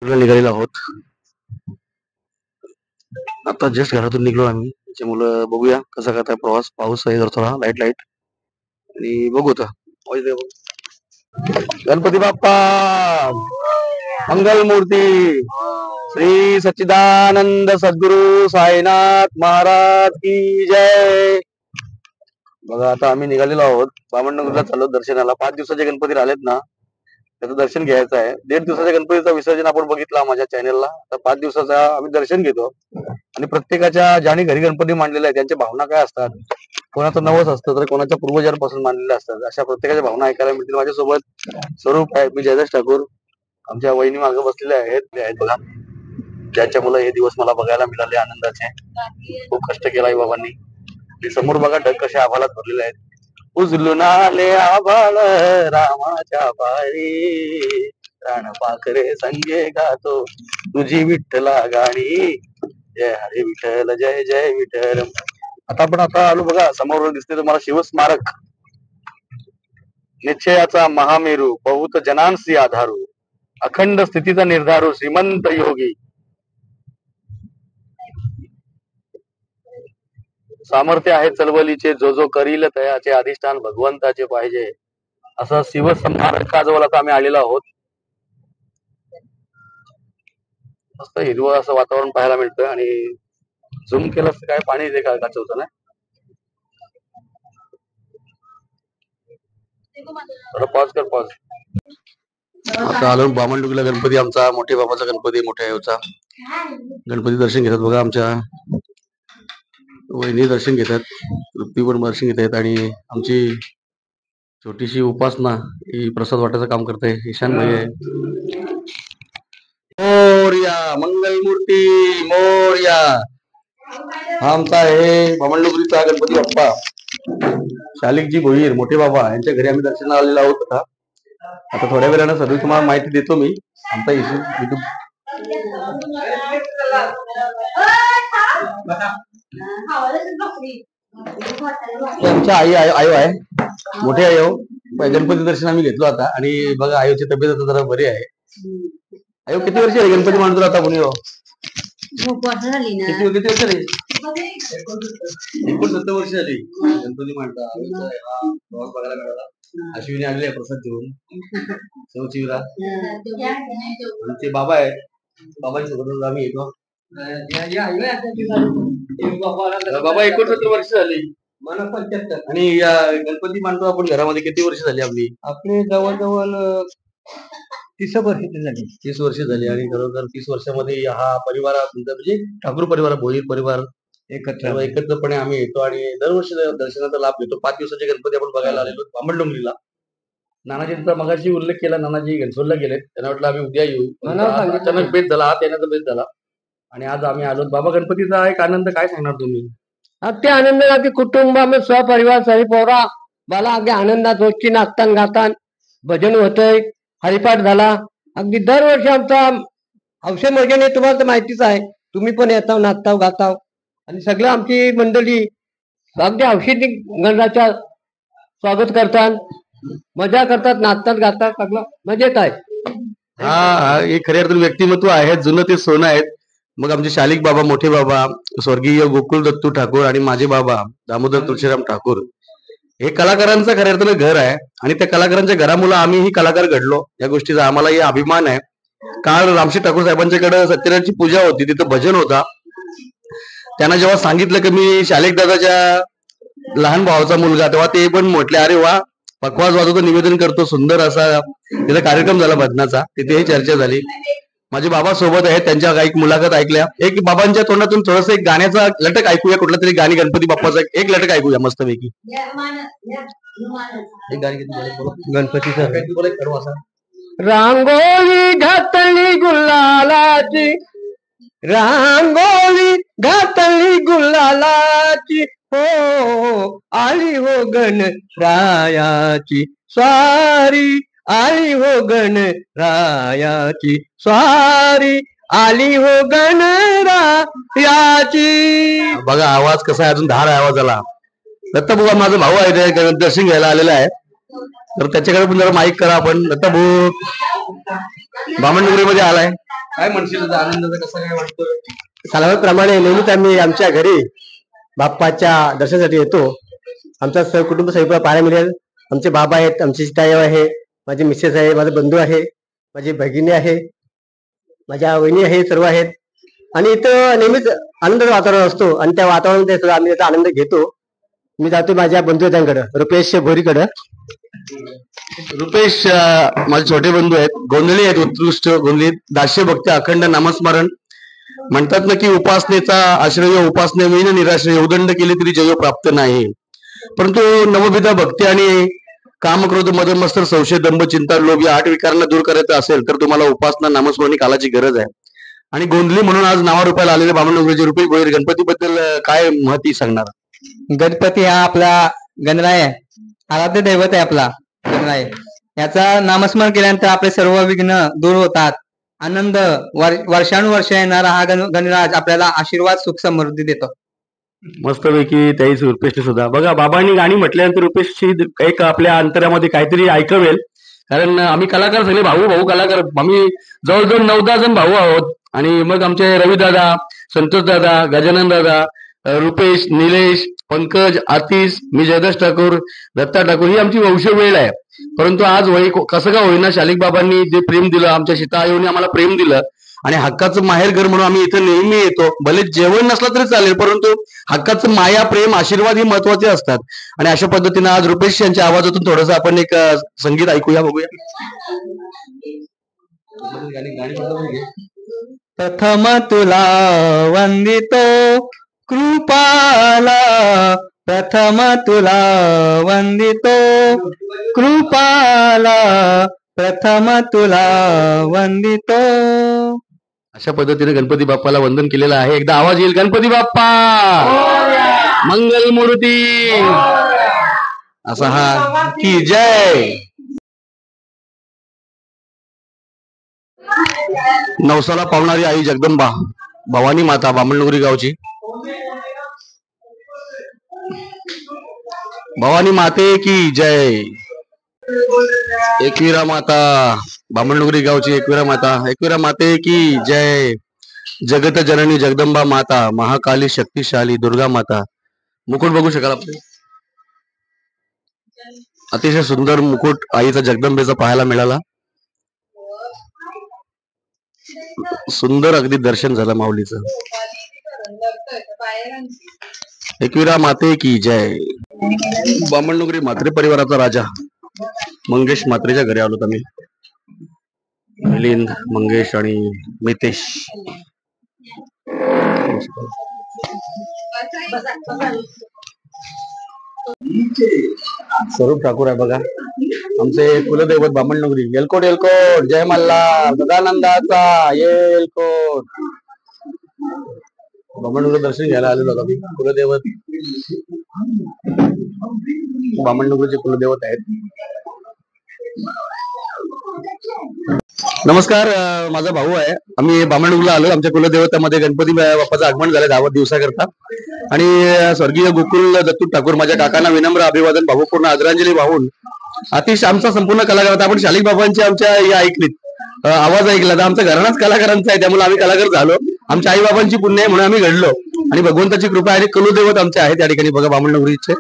निघालेलो आहोत. आता जस्ट घरातून निघलो आम्ही. त्याच्यामुळं बघूया कसा करताय प्रवास. पाऊस आहे जर थोडा लाईट लाईट आणि बघू आता. गणपती बाप्पा मंगल मूर्ती श्री सच्चिदानंद सद्गुरु साईनाथ महाराज की जय. बघा आता आम्ही निघालेलो आहोत. बामणनगरला चाललो दर्शनाला. 5 दिवसाचे गणपती राहिलेत ना, त्याचं दर्शन घ्यायचं आहे. 1.5 दिवसाच्या गणपतीचं विसर्जन आपण बघितला माझ्या चॅनेलला. तर 5 दिवसाचा आम्ही दर्शन घेतो आणि प्रत्येकाच्या ज्याने घरी गणपती मांडलेला आहे त्यांच्या भावना काय असतात. कोणाचं नवस असतं तर कोणाच्या पूर्वजांपासून मांडलेलं असतात. अशा प्रत्येकाच्या भावना ऐकायला मिळतील. माझ्यासोबत स्वरूप आहे, मी जयदेश ठाकूर, आमच्या वहिनी मागे बसलेल्या आहेत बघा. ज्यांच्यामुळे हे दिवस मला बघायला मिळाले आनंदाचे. खूप कष्ट केला आई बाबांनी. समोर बघा ढग कशा आभाळात भरलेले आहेत. उजलून आले आभाळ रामाच्या पारी, राण पाखरे संगे गातो तुझी विठ्ठला गाणी. जय हरे विठ्ठल जय जय विठ्ठल. आता आलो बघा. समोर दिसते तुम्हाला शिवस्मारक. निश्चयाचा महामेरू बहुत जनांसी आधारू, अखंड स्थितीचा निर्धारू श्रीमंत योगी. सामर्थ्य आहे चळवळीचे जो जो करील तयाचे अधिष्ठान भगवंताचे पाहिजे. असं शिवस्मारकाजवळ आता आम्ही आलेलो आहोत. मस्त हिरवं असं वातावरण पाहायला मिळतं आणि झूम केलं असतं काय पाणी येते का काचवतं ना. पॉज कर पॉज. आता आलो बामणडुगीला. गणपती आमचा मोठे बाबाचा गणपती, मोठ्या आईचा गणपती दर्शन घेतात बघा. आमच्या वहिनी दर्शन घेतात, तृप्ती पण दर्शन घेत आहेत आणि आमची छोटीशी उपासना ही प्रसाद वाटायचं काम करते. ईशान भाई आहे. मोरया मंगल मूर्ती मोरया. हा आमचा आहे बामणडुगरीचा गणपती बाप्पा. शालिकजी भोईर मोठे बाबा यांच्या घरी आम्ही दर्शनाला आलेलो आहोत. आता थोड्या वेळानं सगळी तुम्हाला माहिती देतो मी. आमचा युट्यूब आमच्या आई आयो आहे, मोठे आयो. गणपती दर्शन आम्ही घेतलो आता आणि बघा आयोची तब्येत आता जरा बरी आहे. आयो किती वर्ष झाली गणपती मांडतो आता कोणी? किती वर्ष झाली? 69 वर्ष झाली गणपती मांडता. बघायला मिळाला. अश्विनी आलेले आहे प्रसाद घेऊन. सौचिवरा ते बाबा आहेत. बाबांच्या सोबत आम्ही येतो. बाबा 69 वर्ष झाली. मला 75. आणि गणपती मांडतो आपण घरामध्ये. किती वर्ष झाली आपली? आपली जवळजवळ 30 वर्ष झाली. 30 वर्ष झाली. आणि खरोखर 30 वर्षामध्ये हा परिवार म्हणजे ठाकूर परिवार, भोईर परिवार एकत्रपणे आम्ही येतो आणि दरवर्षी दर्शनाचा लाभ घेतो. 5 दिवसाचे गणपती आपण बघायला आलेलो बामणडोंगरीला. नानाजींचा मगाशी उल्लेख केला. नानाजी घनसोडला गेलेत. त्यांना वाटलं आम्ही उद्या येऊ. अचानक बेत झाला, आज येण्याचा बेत झाला आणि आज आम्ही आलो. बाबा गणपतीचा एक आनंद काय सांगणार तुम्ही? ते आनंद की कुटुंबामध्ये सपरिवार सही पोरा मला अगदी आनंदात होती. नाचतान गातान भजन होतंय, हरिपाठ झाला. अगदी दरवर्षी आमचा हौसे मर्जीने तुम्हाला तर माहितीच आहे. तुम्ही पण येताव, नाचताव, गाताव आणि सगळं आमची मंडळी अगदी औषधी गणराच्या स्वागत करतात, मजा करतात, नाचतात, गातात, सगळं मजेत आहे. हा एक खऱ्या अर्थाने व्यक्तिमत्व आहे. जुनं ते सोनं आहेत. मग आमचे शालिक बाबा, मोठे बाबा, स्वर्गीय गोकुळ दत्तू ठाकूर आणि माझे बाबा दामोदर तुळशीराम ठाकूर हे कलाकारांचं खऱ्या अर्थाने घर आहे आणि त्या कलाकारांच्या घरामुळे आम्हीही कलाकार घडलो. या गोष्टीचा आम्हालाही अभिमान आहे. काल रामशी ठाकूर साहेबांच्याकडे सत्यनारायणची पूजा होती, तिथं भजन होता. त्यांना जेव्हा सांगितलं की मी शालिक दादाच्या लहान भावाचा मुलगा, तेव्हा ते पण म्हटले अरे वा, पखवाज वाजवतो, निवेदन करतो. सुंदर असा तिथं कार्यक्रम झाला भजनाचा. तिथेही चर्चा झाली. माझे बाबा सोबत आहेत. त्यांच्या काही मुलाखत ऐकल्या. एक बाबांच्या तोंडातून थोडस एक गाण्याचा लटक ऐकूया. कुठला तरी गाणी गणपती बाप्पाचा एक लटक ऐकूया मस्तपैकी. एक गाणी गणपतीचं बोला असा. रांगोळी घातली गुलालाची, रांगोळी घातली गुलालाची, हो आली हो गण रायाची स्वारी, आली हो गण रायाची स्वारी, आली हो गण रायाची. बघा आवाज कसा आहे, अजून धार आवाज आला. दत्ताभाऊ माझा भाऊ आहे, दर्शन घ्यायला आलेला आहे. तर त्याच्याकडे पण जरा माईक करा आपण. दत्ताभाऊ बामणडुगरी मध्ये आलाय. काय म्हणशील आनंदाचा कसा काय वाटतं? कालावधीप्रमाणे नेहमीच आम्ही आमच्या घरी बाप्पाच्या दर्शनासाठी येतो. आमचा सहकुटुंब सगळं पाहायला मिळेल. आमचे बाबा आहेत, आमची सीताई आहे, माझी मिसेस आहे, माझा बंधू आहे, माझी भगिनी आहे, माझ्या वहिनी आहे, सर्व आहेत. आणि इथं नेहमीच आनंदाचं वातावरण असतो आणि त्या वातावरणामध्ये सुद्धा आम्ही त्याचा आनंद घेतो. मी जातो माझ्या बंधू त्यांकडे, रुपेश भोरीकडे. रुपेश माझे छोटे बंधू आहेत, गोंधळी आहेत, उत्कृष्ट गोंधळी, दास्य भक्ती, अखंड नामस्मरण. म्हणतात ना की उपासनेचा आश्रय उपासने विन निराश्रय, उदंड केले तरी जय प्राप्त नाही. परंतु नवविध भक्ती आणि काम, क्रोध, मद, मत्सर, संशय, दंभ, चिंता, लोभ या 8 विकारांना दूर करायचं असेल तर तुम्हाला उपासना, नामस्मरणी कालाची गरज आहे. आणि गोंधळी म्हणून आज नावारूपाला आलेले बामणनगरचे रुपेश भोईर गणपती बद्दल काय महती सांगणार? गणपती हा आपला गणराय आहे, आराध्य दैवत आहे आपला गणराय. याचा नामस्मरण केल्यानंतर आपले सर्व विघ्न दूर होतात. आनंद वर्षानुवर्ष येणारा हा गणराज आपल्याला आशीर्वाद, सुख, समृद्धी देतो. मस्तपैकी त्याहीच रुपेशने सुद्धा बघा. बाबांनी गाणी म्हटल्यानंतर रुपेशची एक आपल्या अंतरामध्ये काहीतरी ऐकवेल. कारण आम्ही कलाकार सगळे भाऊ कलाकार, आम्ही जवळजवळ 9-10 जण भाऊ आहोत. आणि मग आमचे रविदादा, संतोष दादा, गजानन दादा, रुपेश, निलेश, पंकज, आतिश, मी जगदीश ठाकूर, दत्ता ठाकूर ही आमची वंश वेळ आहे. परंतु आज कसं का होईना शालिक बाबांनी जे प्रेम दिलं, आमच्या सीता आईने आम्हाला प्रेम दिलं आणि हक्काचं माहेर घर म्हणून आम्ही इथं नेहमी येतो. भले जेवण नसलं तरी चालेल, परंतु हक्काचं माया, प्रेम, आशीर्वाद हे महत्वाचे असतात. आणि अशा पद्धतीने आज रुपेश यांच्या आवाजातून थोडस आपण एक संगीत ऐकूया, बघूया. प्रथम तुला वंदितो कृपाला, प्रथम तुला वंदितो कृपाला, प्रथम तुला वंदितो. अशा पद्धतीने गणपती बाप्पाला वंदन केलेलं आहे. एकदा आवाज येईल, गणपती बाप्पा मंगल मूर्ती, असा हा की जय. नवसाला पावणारी आई जगदंबा भवानी माता बामणनगरी गावची भवानी माते की जय. एकविरा माता बामणनगरी गावची एकविरा माते की जय. जगत जननी जगदंबा माता, महाकाली शक्तिशाली दुर्गा माता. मुकुट बघू शकाल आपले, अतिशय सुंदर मुकुट आईचा जगदंबेचा पाहायला मिळाला. सुंदर अगदी दर्शन झालं माऊलीचं. एकविरा माते की जय. बामणनगरी म्हात्रे परिवाराचा राजा मंगेश म्हात्रेच्या घरी आलो आम्ही. मिलिंद, मंगेश आणि मितेश. स्वरूप ठाकूर आहे बघा, आमचे कुलदैवत बामणनगरी. एलकोट एलकोट, जय मल्हार, सदानंदाचा एलकोट. बामणनगर दर्शन घ्यायला आलेलो आम्ही. कुलदैवत बामणनगरचे कुलदैवत आहेत. नमस्कार, माझा भाऊ आहे. आम्ही बामणनगरला आलो. आमच्या कुलदेवतामध्ये गणपती बाप्पाचं आगमन झालं 10 दिवसाकरता. आणि स्वर्गीय गोकुल दत्तू ठाकूर माझ्या काकांना विनम्र अभिवादन, भावपूर्ण आदरांजली वाहून अतिशय आमचा संपूर्ण कलाकार. आपण शालिक बाबांची आमच्या या ऐकलीत, आवाज ऐकला तर आमचा घराणाच कलाकारांचा आहे, त्यामुळे आम्ही कलाकार झालो. आमच्या आई बाबांची पुण्य आहे म्हणून आम्ही घडलो आणि भगवंताची कृपा आणि कुलदैवत आमचे आहे त्या ठिकाणी बघा बामणनगरीचे.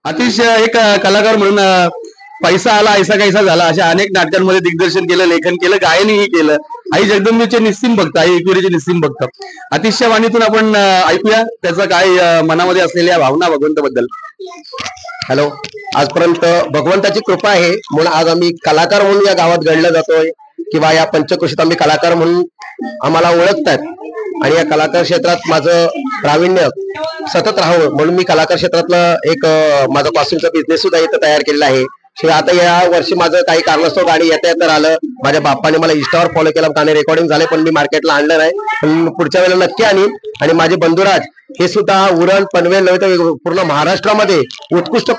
अतिशय एक कलाकार म्हणून पैसा आला ऐसा कैसा झाला अशा अनेक नाटकांमध्ये दिग्दर्शन केलं, लेखन केलं, गायनही केलं. आई जगदंबेचे निस्सिम भक्त, आई एकविरेचे निस्सिम भक्त. अतिशय वाणीतून आपण ऐकूया त्याचा काय मनामध्ये असलेल्या भावना भगवंताबद्दल. हॅलो, आजपर्यंत भगवंताची कृपा आहे म्हणून आज आम्ही कलाकार म्हणून या गावात घडलं जातोय, किंवा या पंचक्रोशीत आम्ही कलाकार म्हणून आम्हाला ओळखतात. आणि या कलाकार क्षेत्रात माझं प्रावीण्य सतत राहावं म्हणून मी कलाकार क्षेत्रातलं एक माझा कॉस्ट्युमचा बिझनेस सुद्धा इथं तयार केलेला आहे. शिवाय आता या वर्षी माझं काही कारणास्तव गाणी येता आलं. माझ्या बाप्पाने मला इंस्टावर फॉलो केला, गाणे रेकॉर्डिंग झाले पण मी मार्केटला आणलं नाही, पण पुढच्या वेळेला नक्की आणीन. आणि माझे बंधुराज हे सुद्धा उरण पनवेल नव्हे तर पूर्ण महाराष्ट्रामध्ये उत्कृष्ट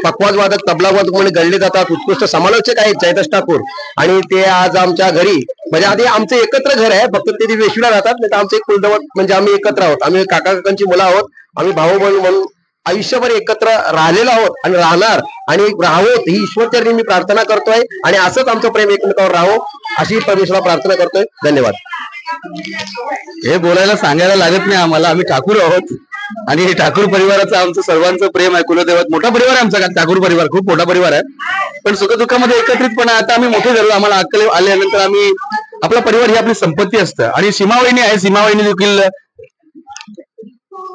पखवाज वादक, तबला वादक म्हणून गणले जातात. उत्कृष्ट समालोचक आहेत जयदीश ठाकूर, आणि ते आज आमच्या घरी म्हणजे आधी आमचं एकत्र घर आहे, फक्त ते वेशीला राहतात, नाही तर आमचं एक कुलदैवत म्हणजे आम्ही एकत्र आहोत. आम्ही काका काकांची मुलं आहोत. आम्ही भाऊ बहीण म्हणून आयुष्यभर एकत्र राहिलेलो आहोत आणि राहणार आणि राहावं ही ईश्वरचरणी मी प्रार्थना करतोय. आणि असंच आमचं प्रेम एकमेकावर राहावं अशी परमेश्वराला प्रार्थना करतोय. धन्यवाद. हे बोलायला सांगायला लागत नाही आम्हाला, आम्ही ठाकूर आहोत आणि हे ठाकूर परिवाराचं आमचं सर्वांचं प्रेम आहे. कुलदेवत मोठा परिवार आहे आमचा, ठाकूर परिवार खूप मोठा परिवार आहे. पण सुखदुःखामध्ये एकत्रितपणे आता आम्ही मोठे झालो, आम्हाला अक्कल आल्यानंतर आम्ही आपला परिवार ही आपली संपत्ती असतं. आणि सीमावहिनी आहे, सीमावहिनी देखील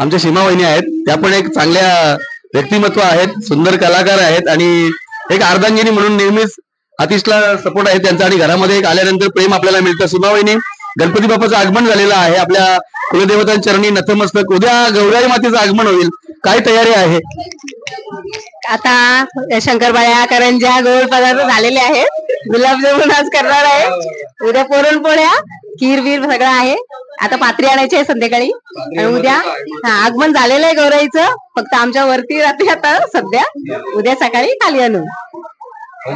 आमच्या सीमावहिनी आहेत, त्या पण एक चांगल्या व्यक्तिमत्व आहेत, सुंदर कलाकार आहेत आणि एक अर्धांगिनी म्हणून नेहमीच आतिशला सपोर्ट आहे त्यांचा. आणि घरामध्ये एक आल्यानंतर प्रेम आपल्याला मिळतं. सीमावहिनी, गणपती बाप्पाचं आगमन झालेलं आहे, आपल्या कुलदेवतांच्या चरणी नतमस्तक. उद्या गौराई मातेचं आगमन होईल, काय तयारी आहे? आता शंकरपाळ्या, करंज्या, गोड पदार्थ झालेले आहेत. गुलाबजामुन आज करणार आहे. उद्या पुरणपोळ्या, खीर बीर सगळं आहे. आता पात्री आणायची आहे संध्याकाळी. आणि उद्या आगमन झालेलं आहे गौराईचं, फक्त आमच्या वरती राहते आता सध्या. उद्या सकाळी खाली आणू.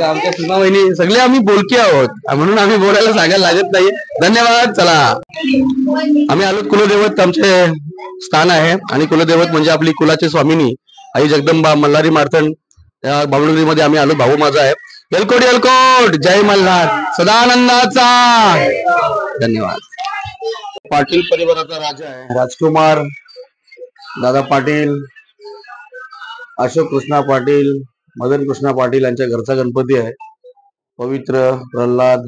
आमच्या सीमावहिनी सगळे आम्ही बोलकी आहोत, म्हणून आम्ही बोलायला सांगायला लागत नाही. धन्यवाद. चला, आम्ही आलो. कुलदैवत आमचे स्थान आहे आणि कुलदैवत म्हणजे आपली कुलाची स्वामिनी आई जगदंबा मल्हारी मार्तंड या बाबळुरीमध्ये आम्ही आलो. भाऊ माझा आहे. एलकोट एलकोट, जय मल्हार, सदानंदाचा. धन्यवाद. पाटील परिवाराचा राजा आहे राजकुमार दादा पाटील, अशोक कृष्णा पाटील, मदन कृष्णा पाटील यांच्या घरचा गणपती आहे. पवित्र, प्रल्हाद,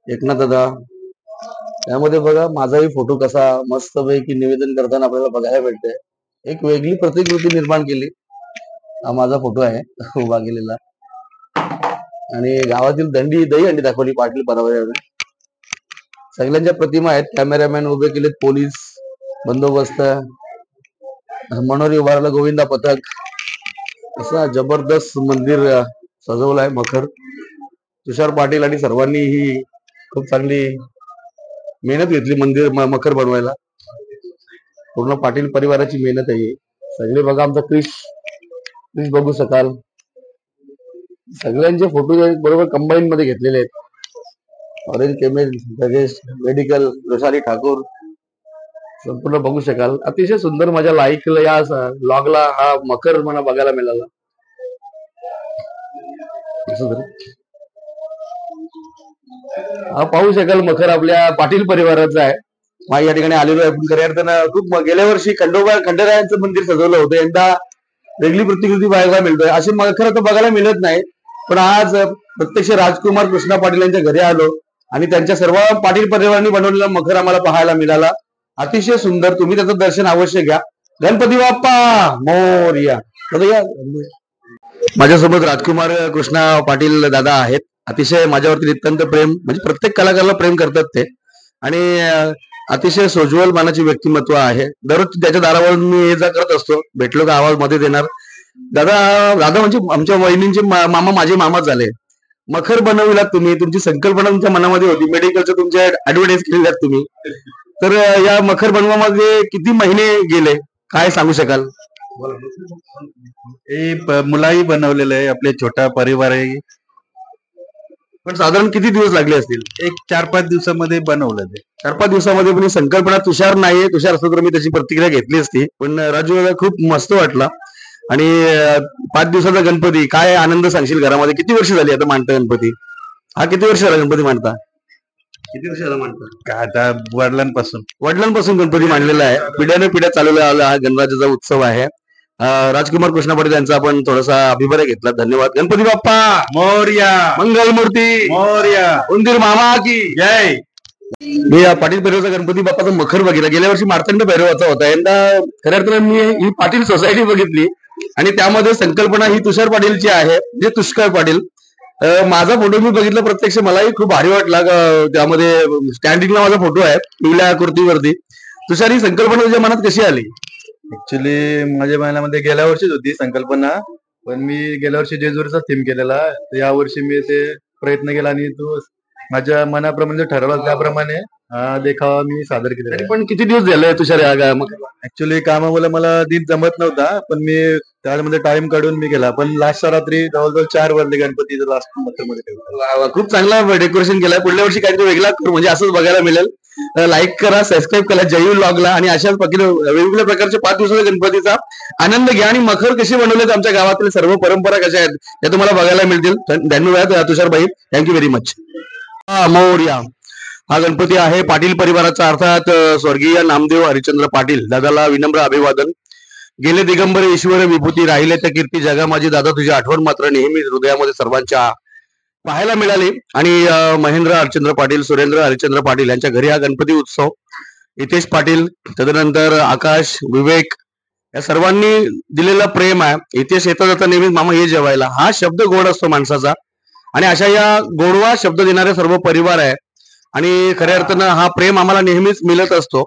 एकनाथ दादा. त्यामध्ये बघा माझाही फोटो कसा मस्तपैकी निवेदन करताना आपल्याला बघायला भेटतंय. एक वेगळी प्रतिकृती निर्माण केली. हा माझा फोटो आहे उभा केलेला. आणि गावातील दहीहंडी दाखवली पाटील परिवाराने. सगळ्यांच्या प्रतिमा आहेत. कॅमेरामॅन उभे केलेत, पोलीस बंदोबस्त, मनोरी उभारला, गोविंदा पथक. असा जबरदस्त मंदिर सजवलं आहे. मखर, तुषार पाटील आणि सर्वांनी ही खूप चांगली मेहनत घेतली मंदिर मखर बनवायला. पूर्ण पाटील परिवाराची मेहनत आहे. सगळे बघा, आमचा क्रिश बघू शकाल. सगळ्यांचे फोटो बरोबर कंबाईन मध्ये घेतलेले आहेत. Orange chemist, Rajesh medical, Roshali Thakur संपूर्ण बघू शकाल. अतिशय सुंदर मजा लाईक या लॉगला हा मकर मला बघायला मिळाला. हा पाहू शकाल मखर आपल्या पाटील परिवाराचा आहे. या ठिकाणी आलेलो आहे. खऱ्या अर्थानं खूप गेल्या वर्षी खंडोबायांचं मंदिर सजवलं होतं. यंदा वेगळी प्रतिकृती बघायला मिळतोय. अशी मखर तर बघायला मिळत नाही. पण आज प्रत्यक्ष राजकुमार कृष्णा पाटील यांच्या घरी आलो आणि त्यांच्या सर्व पाटील परिवारांनी बनवलेला मखर आम्हाला पाहायला मिळाला. अतिशय सुंदर. तुम्ही त्याचं दर्शन अवश्य घ्या. गणपती बाप्पा मोरया. माझ्यासोबत राजकुमार कृष्णा पाटील दादा आहेत. अतिशय माझ्यावरती नितांत प्रेम, म्हणजे प्रत्येक कलाकाराला प्रेम करतात ते. आणि अतिशय सोज्वल मानाची व्यक्तिमत्व आहे. दररोज त्याच्या दारावरून मी ये जा करत असतो. भेटलो का आवाज मध्ये देणार. दादा म्हणजे आमच्या वहिनींचे मामा माझे मामाच झाले. मखर बनवलात तुम्ही, तुमची संकल्पना तुमच्या मनामध्ये होती. मेडिकलचं तुमच्या ऍडव्हर्टाईज केलेल्या तुम्ही. तर या मखर बनवामध्ये किती महिने गेले, काय सांगू शकाल? मुलाही बनवलेलं आहे. आपले छोटा परिवार आहे. पण साधारण किती दिवस लागले असतील? एक 4-5 दिवसामध्ये बनवलं ते. 4-5 दिवसामध्ये. पण संकल्पना तुषार नाही, तुषार असतो तर मी त्याची प्रतिक्रिया घेतली असती. पण राजू खूप मस्त वाटला. आणि 5 दिवसाचा गणपती, काय आनंद सांगशील घरामध्ये? किती वर्ष झाली आता मांडता गणपती? हा किती वर्ष झाला गणपती मांडता? किती वर्ष झाला मांडता? काय आता वडिलांपासून गणपती मांडलेला आहे. पिढ्याने पिढ्या चालवला आला हा गणराजाचा उत्सव आहे. राजकुमार कृष्णा पाटील यांचा आपण थोडासा अभिप्राय घेतला. धन्यवाद. गणपती बाप्पा मोरया, मंगलमूर्ती मोरया, उंदीर मामा की जय. मी या पाटील भैरवचा गणपती बाप्पाचा मखर बघितला. गेल्या वर्षी मार्तंड भैरवाचा होता. यंदा खऱ्या अर्थानं मी ही पाटील सोसायटी बघितली आणि त्यामध्ये संकल्पना ही तुषार पाटीलची आहे, जे तुष्कर पाटील. माझा फोटो मी बघितला प्रत्यक्ष, मलाही खूप भारी वाटला. त्यामध्ये स्टँडिंगला माझा फोटो आहे पिवळ्या कुर्तीवरती. तुषार, ही संकल्पना तुझ्या मनात कशी आली? ऍक्च्युली माझ्या मनामध्ये गेल्या वर्षीच होती संकल्पना, पण मी गेल्या वर्षी जेजुरीचा थीम केलेला. या वर्षी मी ते प्रयत्न केला आणि तो माझ्या मनाप्रमाणे ठरवला त्याप्रमाणे हा देखावा मी सादर केलेला. पण किती दिवस झाले तुषार? ऍक्च्युली कामामुळे मला दिन जमत नव्हता, पण मी त्यामध्ये टाइम काढून मी केला. पण लास्टच्या रात्री जवळजवळ 4 वाजले गणपतीचं लास्ट मध्ये ठेवला. खूप चांगला डेकोरेशन केलाय. पुढल्या वर्षी काहीतरी वेगळा करू, म्हणजे असंच बघायला मिळेल. लाईक करा, सबस्क्राईब करा जयू व्लॉगला. आणि अशाच वेगवेगळ्या प्रकारच्या 5 दिवसाच्या गणपतीचा आनंद घ्या. आणि मखर कसे बनवलेत, आमच्या गावातील सर्व परंपरा कशा आहेत त्या तुम्हाला बघायला मिळतील. धन्यवाद तुषारबाई, थँक्यू व्हेरी मच. मोरया. हा गणपती आहे पाटील परिवाराचा, अर्थात स्वर्गीय नामदेव हरिश्चंद्र पाटील. दादाला विनम्र अभिवादन. गेले दिगंबर ईश्वर विभूती, राहिले त्या कीर्ती जगा माझी. दादा तुझी आठवण मात्र नेहमी हृदयामध्ये सर्वांच्या पाहायला मिळाली. आणि महेंद्र हरिश्चंद्र पाटील, सुरेंद्र हरिश्चंद्र पाटील यांच्या घरी हा गणपती उत्सव. हितेश पाटील, तदनंतर आकाश, विवेक या सर्वांनी दिलेलं प्रेम आहे. हितेश येता जाता नेहमीच मामा हे जेवायला, हा शब्द गोड असतो माणसाचा. आणि अशा या गोडवा शब्द देणारे सर्व परिवार आहे. आणि खऱ्या अर्थानं हा प्रेम आम्हाला नेहमीच मिळत असतो.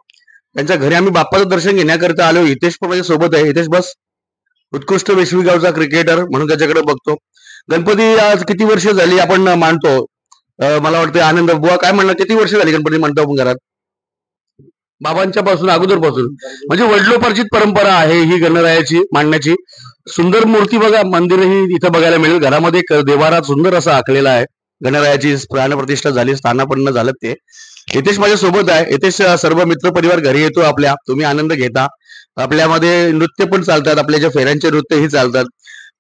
त्यांच्या घरी आम्ही बाप्पाचं दर्शन घेण्याकरिता आलो. हितेश पण माझ्या सोबत आहे. हितेश बस. उत्कृष्ट वेशवीगावचा क्रिकेटर म्हणून त्याच्याकडे बघतो. गणपती आज किती वर्ष झाली आपण मांडतो? मला वाटतं आनंद बुवा काय म्हणणं, किती वर्ष झाली गणपती मांडतो आपण घरात? बाबांच्या पासून, अगोदरपासून, म्हणजे वडिलोपार्जित परंपरा आहे ही गणरायाची मांडण्याची. सुंदर मूर्ती बघा, मंदिरही इथं बघायला मिळेल. घरामध्ये देवारात सुंदर असा आखलेला आहे. गणरायाची प्राणप्रतिष्ठा झाली, स्थानापन्न झालं ते. हितेश माझ्या सोबत आहे. हितेश सर्व मित्र परिवार घरी येतो आपल्या, तुम्ही आनंद घेता. आपल्यामध्ये नृत्य पण चालतात, आपल्या ज्या फेऱ्यांचे नृत्यही चालतात.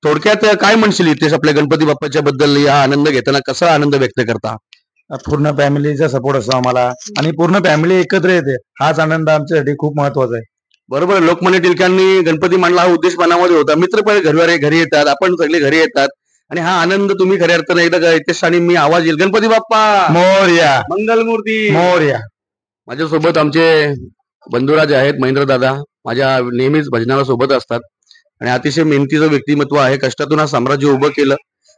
थोडक्यात काय म्हणशील हितेश आपल्या गणपती बाप्पाच्या बद्दल? हा आनंद घेताना कसा आनंद व्यक्त करता? पूर्ण फॅमिलीचा सपोर्ट असतो आम्हाला आणि पूर्ण फॅमिली एकत्र येते, हाच आनंद आमच्यासाठी खूप महत्वाचा आहे. बरोबर. लोकमान्य टिळकांनी गणपती मांडला, हा उद्देश मनामध्ये होता. मित्र पण घरी येतात, आपण सगळे घरी येतात आणि हा आनंद तुम्ही खऱ्या अर्थानं एकदा हितेश आणि मी आवाज येईल, गणपती बाप्पा मोरया, मंगलमूर्ती मोरया. माझ्यासोबत आमचे बंधुराज आहेत, महेंद्र दादा. माझ्या नेहमीच भजनाला सोबत असतात आणि अतिशय मेहनतीचं व्यक्तिमत्व आहे. कष्टातून हा साम्राज्य उभं केलं.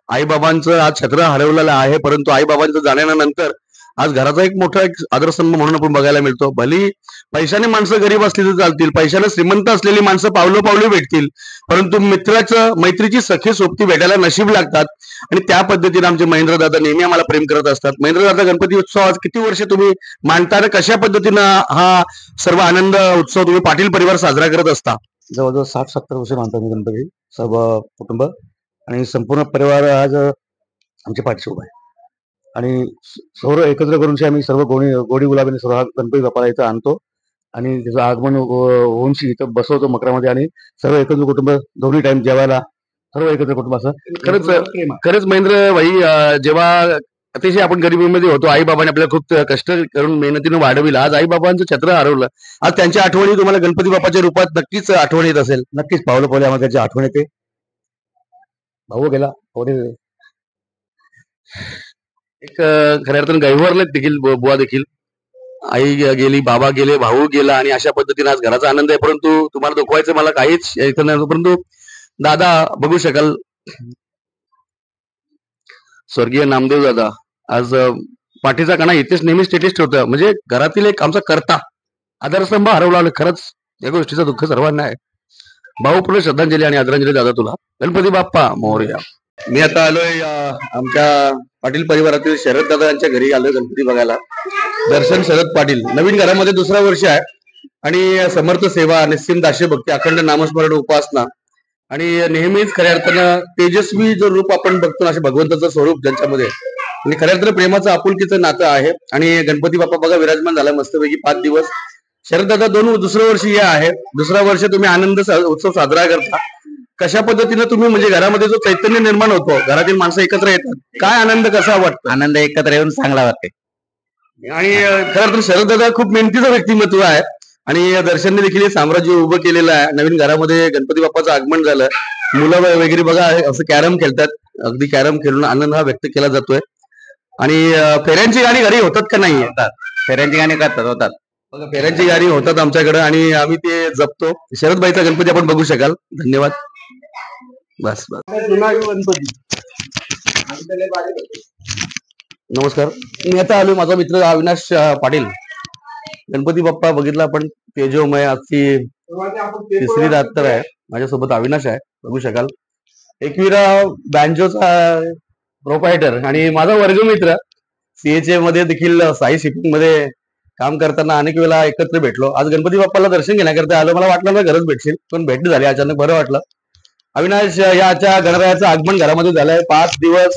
आईबाबांचं आज छत्र हरवलेलं आहे, परंतु आईबाबांचं जाण्यानंतर आज घराचा एक मोठा एक आदरस्तंभ म्हणून आपण बघायला मिळतो. भली पैशाने माणसं गरीब असली तर चालतील, पैशाने श्रीमंत असलेली माणसं पावलं भेटतील, परंतु मित्राचं मैत्रीची सखी सोबती भेटायला नशीब लागतात. आणि त्या पद्धतीने आमचे महेंद्र दादा नेहमी आम्हाला प्रेम करत असतात. महेंद्र दादा, गणपती उत्सव आज किती वर्ष तुम्ही मांडता आणि कशा पद्धतीनं हा सर्व आनंद उत्सव तुम्ही पाटील परिवार साजरा करत असता? जवळजवळ 60-70 वर्ष मानतो मी गणपती, सर्व कुटुंब आणि संपूर्ण परिवार आज आमच्या पाठीशी उभा आहे. आणि सर्व एकत्र करून आम्ही सर्व गोडी गुलाबीने सर्व हा गणपती बाप्पाला इथं आणतो आणि त्याचं आगमन होऊन इथं बसवतो मकरामध्ये आणि सर्व एकत्र कुटुंब दोन्ही टाइम जेवायला सर्व एकत्र कुटुंब असं. खरंच महेंद्र भाई, जेव्हा अतिशय आपण गरिबीमध्ये होतो, आई बाबांनी आपल्याला खूप कष्ट करून मेहनतीनं वाढविलं. आज आई बाबांचं छत्र हरवलं. आज त्यांच्या आठवणी तुम्हाला गणपती बाप्पाच्या रूपात नक्कीच आठवण येत असेल. नक्कीच पावलं आम्हाला त्याची आठवण येते. भाऊ गेला, एक खऱ्या अर्थानं गैरवरले देखील बुवा देखील. आई गेली, बाबा गेले, भाऊ गेला आणि अशा पद्धतीने आज घराचा आनंद आहे. परंतु तुम्हाला दुखवायचं मला काहीच इथं नाही. परंतु दादा बघू शकाल, स्वर्गीय नामदेव दादा आज पाठीचा कणा इथेच नेहमी स्टेटस ठेवतं. म्हणजे घरातील एक आमचा कर्ता, आधारस्तंभ हरवला. खरंच या गोष्टीचं दुःख सर्वांना आहे. भाऊपूर्ण श्रद्धांजली आणि आदरांजली दादा तुला. गणपती बाप्पा मोरया. मी आता आलोय आमच्या पाटील परिवारातील शरद दादा यांच्या घरी आलोय गणपती बघायला. दर्शन शरद पाटील, नवीन घरामध्ये दुसरा वर्ष आहे आणि समर्थ सेवा, निस्सीम दास्य भक्ती, अखंड नामस्मरण, उपासना आणि नेहमीच खऱ्या अर्थानं तेजस्वी जो रूप आपण बघतो असे भगवंताचं स्वरूप ज्यांच्यामध्ये, आणि खऱ्या अर्थानं प्रेमाचं आपुलकीचं नातं आहे. आणि गणपती बाप्पा बघा विराजमान झाला मस्तपैकी 5 दिवस. शरद दादा दुसरं वर्ष हे आहे, दुसरा वर्ष तुम्ही आनंद उत्सव साजरा करता. कशा पद्धतीने तुम्ही म्हणजे घरामध्ये जो चैतन्य निर्माण होतो, घरातील माणसं एकत्र येतात, काय आनंद कसा वाटतो? आनंद एकत्र येऊन चांगला वाटते. आणि खरं तर शरद दादा खूप मेहनतीचं व्यक्तिमत्व आहे आणि दर्शनने देखील हे साम्राज्य उभं केलेलं आहे. नवीन घरामध्ये गणपती बाप्पाचं आगमन झालं, मुलं वगैरे बघा असं कॅरम खेळतात, अगदी कॅरम खेळून आनंद हा व्यक्त केला जातोय. आणि फेऱ्यांची गाणी घरी होतात का नाही? फेऱ्यांची गाणी होतात. फेऱ्यांची गाणी होतात आमच्याकडे आणि आम्ही ते जपतो. शरद बाईचा गणपती आपण बघू शकाल. धन्यवाद. बस गणपती. नमस्कार. मी आता आलो, माझा मित्र अविनाश पाटील. गणपती बाप्पा बघितला आपण, तेजोमय. आजची तिसरी रात्र आहे. माझ्यासोबत अविनाश आहे, बघू शकाल. एकविरा बँजोचा प्रोपायटर आणि माझा वर्गमित्र. सीएचए मध्ये देखील साई शिपिंग मध्ये काम करताना अनेक वेळा एकत्र भेटलो. आज गणपती बाप्पाला दर्शन घेण्याकरता आलो. मला वाटलं ना गरज भेटशील, पण भेट झाली अचानक, बरं वाटलं. अविनाश, याच्या गणरायाचं आगमन घरामध्ये झालंय. 5 दिवस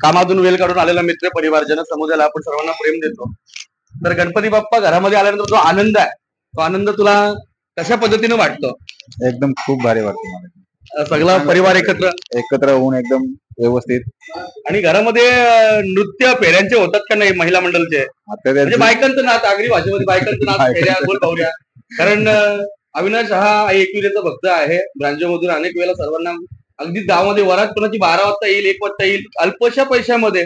कामातून वेळ काढून आलेला मित्र परिवार, जनसमुदायाला आपण सर्वांना प्रेम देतो. तर गणपती बाप्पा घरामध्ये आल्यानंतर जो आनंद आहे, तो आनंद तुला कशा पद्धतीने वाटतो? एकदम खूप भारी वाटतं मला. सगळा परिवार एकत्र होऊन एकदम व्यवस्थित. आणि घरामध्ये नृत्य फेऱ्यांचे होतात का नाही महिला मंडळचे? आता म्हणजे बायकांचं नाच, आगरी भाषेमध्ये बायकांचं नाच, फेऱ्या, गोल पाहुऱ्या. कारण अविनाश हा एकविरेचा भक्त आहे. ब्रांजोमधून अनेक वेळेला सर्वांना अगदी गावामध्ये वरात कोणाची 12 वाजता येईल, 1 वाजता येईल, अल्पशा पैशामध्ये,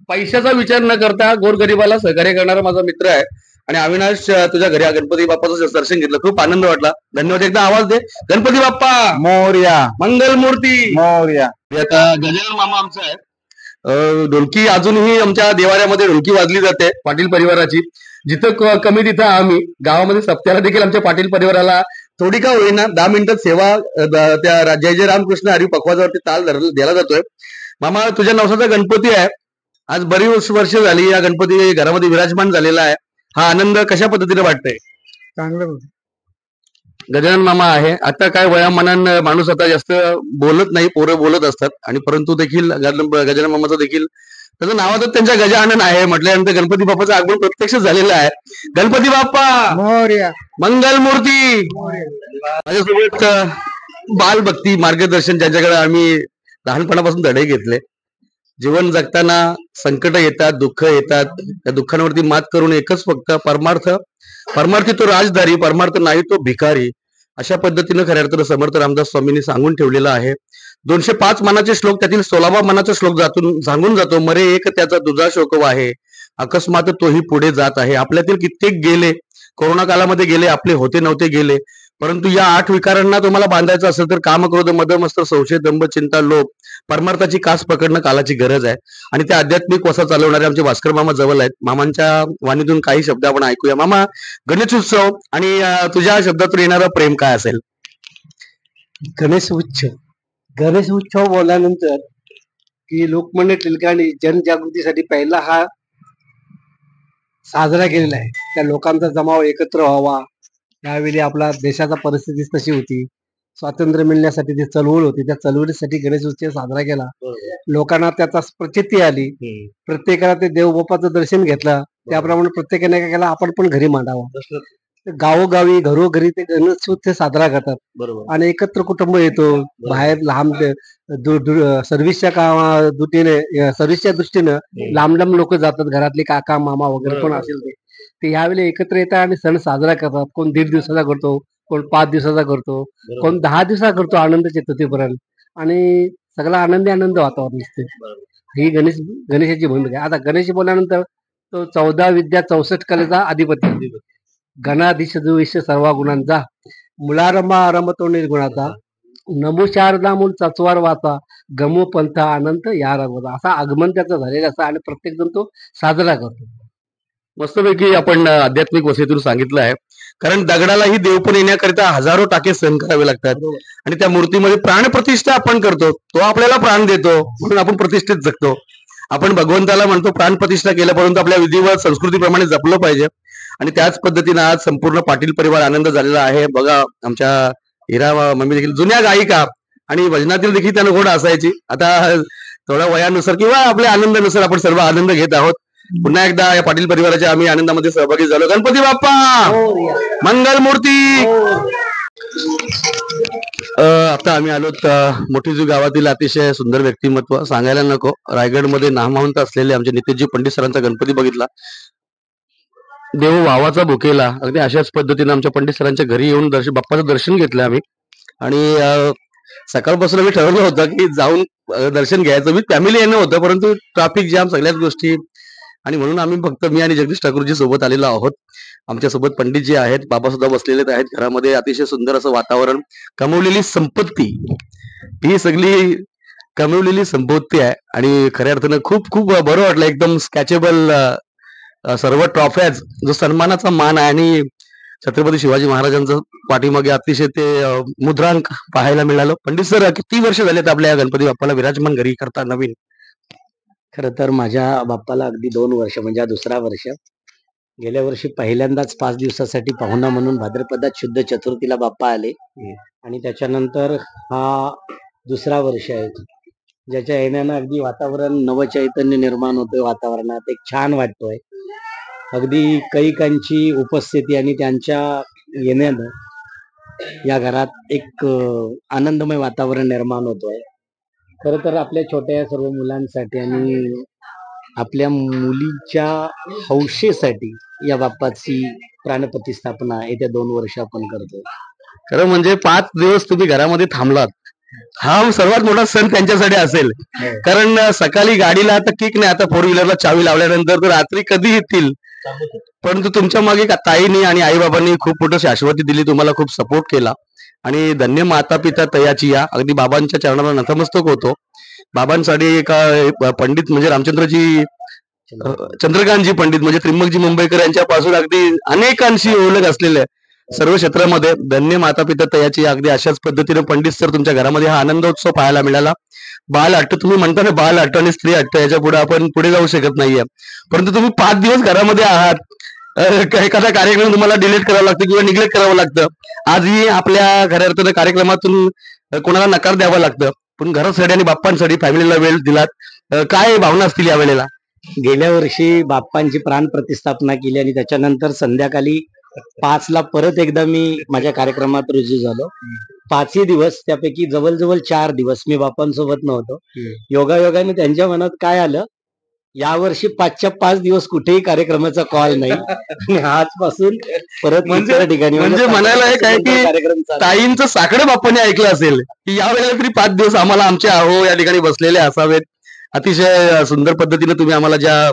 पैशाचा विचार न करता गोरगरिबाला सहकार्य करणारा माझा मित्र आहे. आणि अविनाश, तुझ्या घरी गणपती बाप्पाचं दर्शन घेतलं, खूप आनंद वाटला. धन्यवाद. एकदा आवाज दे, गणपती बाप्पा मोरया. मंगल मूर्ती मोरया. आता गजानन मामा आमचा आहे. ढोलकी अजूनही आमच्या देवाऱ्यामध्ये ढोलकी वाजली जाते पाटील परिवाराची. जिथं कमी तिथं आम्ही गावामध्ये सप्त्याला देखील आमच्या पाटील परिवाराला थोडी का होईना 10 मिनिटात सेवा त्या जय जय रामकृष्ण हरी पखवाजावरती ताल दिला जातोय. मामा, तुझ्या नवसाचा गणपती आहे. आज बरीच वर्ष झाली या गणपती घरामध्ये विराजमान झालेला आहे. हा आनंद कशा पद्धतीने वाटतंय? चांगलं. गजानन मामा आहे. आता काय वयामानानं माणूस आता जास्त बोलत नाही, पोरं बोलत असतात. आणि परंतु देखील गजानन मामाचं देखील त्याचं नावातच त्यांच्या गजानन आहे म्हटल्यानंतर गणपती बाप्पाचं आगमन प्रत्यक्ष झालेलं आहे. गणपती बाप्पा मोरया. मंगल मूर्ती. माझ्यासोबत बालभक्ती मार्गदर्शन, ज्यांच्याकडे आम्ही लहानपणापासून धडे घेतले. जीवन जगताना संकट येतात, दुःख येतात, त्या दुःखांवरती मात करून एकच फक्त परमार्थी तो राजधारी, परमार्थ नाही तो भिकारी, अशा पद्धतीनं खऱ्या अर्थानं समर्थ रामदास स्वामींनी सांगून ठेवलेलं आहे. 205 मनाचे श्लोक, त्यातील 16वा मनाचा श्लोक सांगून जातो, मरे एक त्याचा तुझा शोक आहे, अकस्मात तोही पुढे जात आहे. आपल्यातील कित्येक गेले, कोरोना काळामध्ये गेले, आपले होते नव्हते गेले. परंतु या 8 विकारांना तुम्हाला बांधायचं असेल तर काम, क्रोध, मद, मत्सर, संशय, दंभ, चिंता, लोभ, परमार्थाची कास पकडणं कालाची गरज आहे. आणि त्या आध्यात्मिक वसा चालवणारे आमचे भास्कर मामा जवळ आहेत. मामांच्या वाणीतून काही शब्द आपण ऐकूया. मामा, गणेश उत्सव आणि तुझ्या शब्दातून येणारं प्रेम काय असेल? गणेश उत्सव बोलल्यानंतर की लोकमान्य टिळकांनी जनजागृतीसाठी पहिला हा साजरा केलेला आहे. त्या लोकांचा जमाव एकत्र व्हावा. त्यावेळी आपला देशाचा परिस्थिती तशी होती, स्वातंत्र्य मिळण्यासाठी ती चळवळ होती, त्या चळवळीसाठी गणेश उत्सव साजरा केला. लोकांना त्याचा प्रचिती आली, प्रत्येकाला ते देवबापाचं दर्शन घेतलं. त्याप्रमाणे प्रत्येकाने काय केलं, आपण पण घरी मांडावं. गावोगावी घरोघरी ते गणेश उत्सव साजरा करतात. आणि एकत्र कुटुंब येतो. बाहेर लांब सर्व्हिसच्या दृष्टीनं लांब लांब लोक जातात. घरातले काका मामा वगैरे कोण असेल ते ह्यावेळी एकत्र येतात आणि सण साजरा करतात. कोण 1.5 दिवसाचा करतो, कोण 5 दिवसाचा करतो, कोण 10 दिवसाचा करतो, आनंद चतुर्थीपर्यंत. आणि सगळा आनंद वातावरण दिसते. ही गणेशाची भूमिका आहे. आता गणेश बोलल्यानंतर तो 14 विद्या 64 कलेचा अधिपती, गणाधीश विश्व सर्व गुणांचा, मुलारंभा आरंभ तो निर्गुणाचा, नमो शारदा मूल चचवार वाचा, गमो पंथ अनंत या रंगवता, असा आगमन त्याचा झालेला असता आणि प्रत्येक जण तो साजरा करतो. मस्तपैकी आपण आध्यात्मिक वसेतून सांगितलं आहे. कारण दगडालाही देवपण येण्याकरिता हजारो टाके सहन करावे लागतात. आणि त्या मूर्तीमध्ये प्राणप्रतिष्ठा आपण करतो, तो आपल्याला प्राण देतो म्हणून आपण प्रतिष्ठित जगतो. आपण भगवंताला म्हणतो प्राणप्रतिष्ठा केलं, परंतु आपल्या विधिवत संस्कृतीप्रमाणे जपलं पाहिजे. आणि त्याच पद्धतीनं आज संपूर्ण पाटील परिवार आनंद झालेला आहे. बघा, आमच्या हिरा मम्मी देखील जुन्या गायिका आणि भजनातील देखील त्यांना घोड असायची. आता थोड्या वयानुसार किंवा आपल्या आनंदानुसार आपण सर्व आनंद घेत आहोत. पुन्हा एकदा या पाटील परिवाराच्या आम्ही आनंदामध्ये सहभागी झालो. गणपती बाप्पा मंगल मूर्ती. आता आम्ही आलो मोठीजू गावातील अतिशय सुंदर व्यक्तिमत्व, सांगायला नको, रायगडमध्ये नामवंत असलेले आमचे नितेशजी पंडित सरांचा गणपती बघितला. देव भावाचा भुकेला, अगदी अशाच पद्धतीने आमच्या पंडित सरांच्या घरी येऊन बाप्पाचं दर्शन घेतलं आम्ही. आणि सकाळपासून आम्ही ठरवलं होतं की जाऊन दर्शन घ्यायचं, मी फॅमिली येणं होतं, परंतु ट्रॅफिक जॅम सगळ्याच गोष्टी, आणि म्हणून आम्ही फक्त मी आणि जगदीश ठाकूरजी सोबत आलेलो आहोत. आमच्या सोबत पंडितजी आहेत, बाबा सुद्धा बसलेले आहेत घरामध्ये. अतिशय सुंदर असं वातावरण, कमवलेली संपत्ती, ही सगळी कमवलेली संपत्ती आहे. आणि खऱ्या अर्थानं खूप खूप बरं वाटलं, एकदम स्कॅचेबल सर्व ट्रॉफ्याज, जो सन्मानाचा मान आहे. आणि छत्रपती शिवाजी महाराजांचं पाठीमागे अतिशय ते मुद्रांक पाहायला मिळालं. पंडित सर, किती वर्ष झालेत आपल्या या गणपती बाप्पाला विराजमान घरी करता नवीन? खरं तर माझ्या बाप्पाला अगदी 2 वर्ष, म्हणजे हा 2रा वर्ष. गेल्या वर्षी पहिल्यांदाच 5 दिवसासाठी पाहुणा म्हणून भाद्रपदात शुद्ध चतुर्थीला बाप्पा आले. आणि त्याच्यानंतर हा 2रा वर्ष आहे, ज्याच्या येण्यानं अगदी वातावरण नवचैतन्य निर्माण होतोय. वातावरणात एक छान वाटतोय. अगदी कैकांची उपस्थिती आणि त्यांच्या येण्यानं या घरात एक आनंदमय वातावरण निर्माण होतोय. खर तर आपल्या छोट्या सर्व मुलांसाठी आणि आपल्या मुलीच्या हौशेसाठी या बाप्पाची प्राणप्रतिष्ठापना येत्या 2 वर्ष आपण करतोय. खरं म्हणजे 5 दिवस तुम्ही घरामध्ये थांबलात, हा सर्वात मोठा सण त्यांच्यासाठी असेल. कारण सकाळी गाडीला आता किक नाही, आता 4 व्हीलरला चावी लावल्यानंतर तर रात्री कधी येतील. परंतु तुमच्या मागे ताईनी आणि आई बाबांनी खूप मोठं शाश्वती दिली, तुम्हाला खूप सपोर्ट केला. आणि धन्य माता पिता तयाची या अगदी बाबांच्या चरणाला नतमस्तक होतो. बाबांसाठी एका पंडित म्हणजे रामचंद्रजी चंद्रकांतजी पंडित म्हणजे त्रिंबकजी मुंबईकर यांच्यापासून अगदी अनेकांशी ओळख असलेले सर्व क्षेत्रामध्ये धन्य माता पिता तयाची अगदी अशाच पद्धतीने पंडित सर तुमच्या घरामध्ये हा आनंदोत्सव पाहायला मिळाला. बाल हट्ट तुम्ही म्हणता ना, बाल हट्ट आणि स्त्री हट्ट याच्या पुढे आपण पुढे जाऊ शकत नाहीये. परंतु तुम्ही 5 दिवस घरामध्ये आहात, एखादा कार्यक्रम तुम्हाला डिलीट करावं लागतं किंवा निग्लेक्ट करावं लागतं. आजही आपल्या खऱ्या अर्थानं कार्यक्रमातून कोणाला नकार द्यावा लागतं, पण घरासाठी आणि बाप्पांसाठी फॅमिलीला वेळ दिलात. काय भावना असतील या वेळेला? गेल्या वर्षी बाप्पांची प्राण प्रतिष्ठापना केली आणि त्याच्यानंतर संध्याकाळी 5ला परत एकदा मी माझ्या कार्यक्रमात रुजू झालो. 5ही दिवस त्यापैकी जवळजवळ 4 दिवस मी बाप्पांसोबत नव्हतो. योगायोगाने त्यांच्या मनात काय आलं, यावर्षी 5च्या 5 दिवस कुठेही कार्यक्रमाचा कॉल नाही आणि आजपासून परत म्हणजे ठिकाणी म्हणजे म्हणायला एक आहे की कार्यक्रम चालू. ताईंचं साकडं बाप्पाने ऐकलं असेल की या वेळेला तरी 5 दिवस आम्हाला आमचे अहो या ठिकाणी बसलेले असावेत. अतिशय सुंदर पद्धतीने तुम्ही आम्हाला ज्या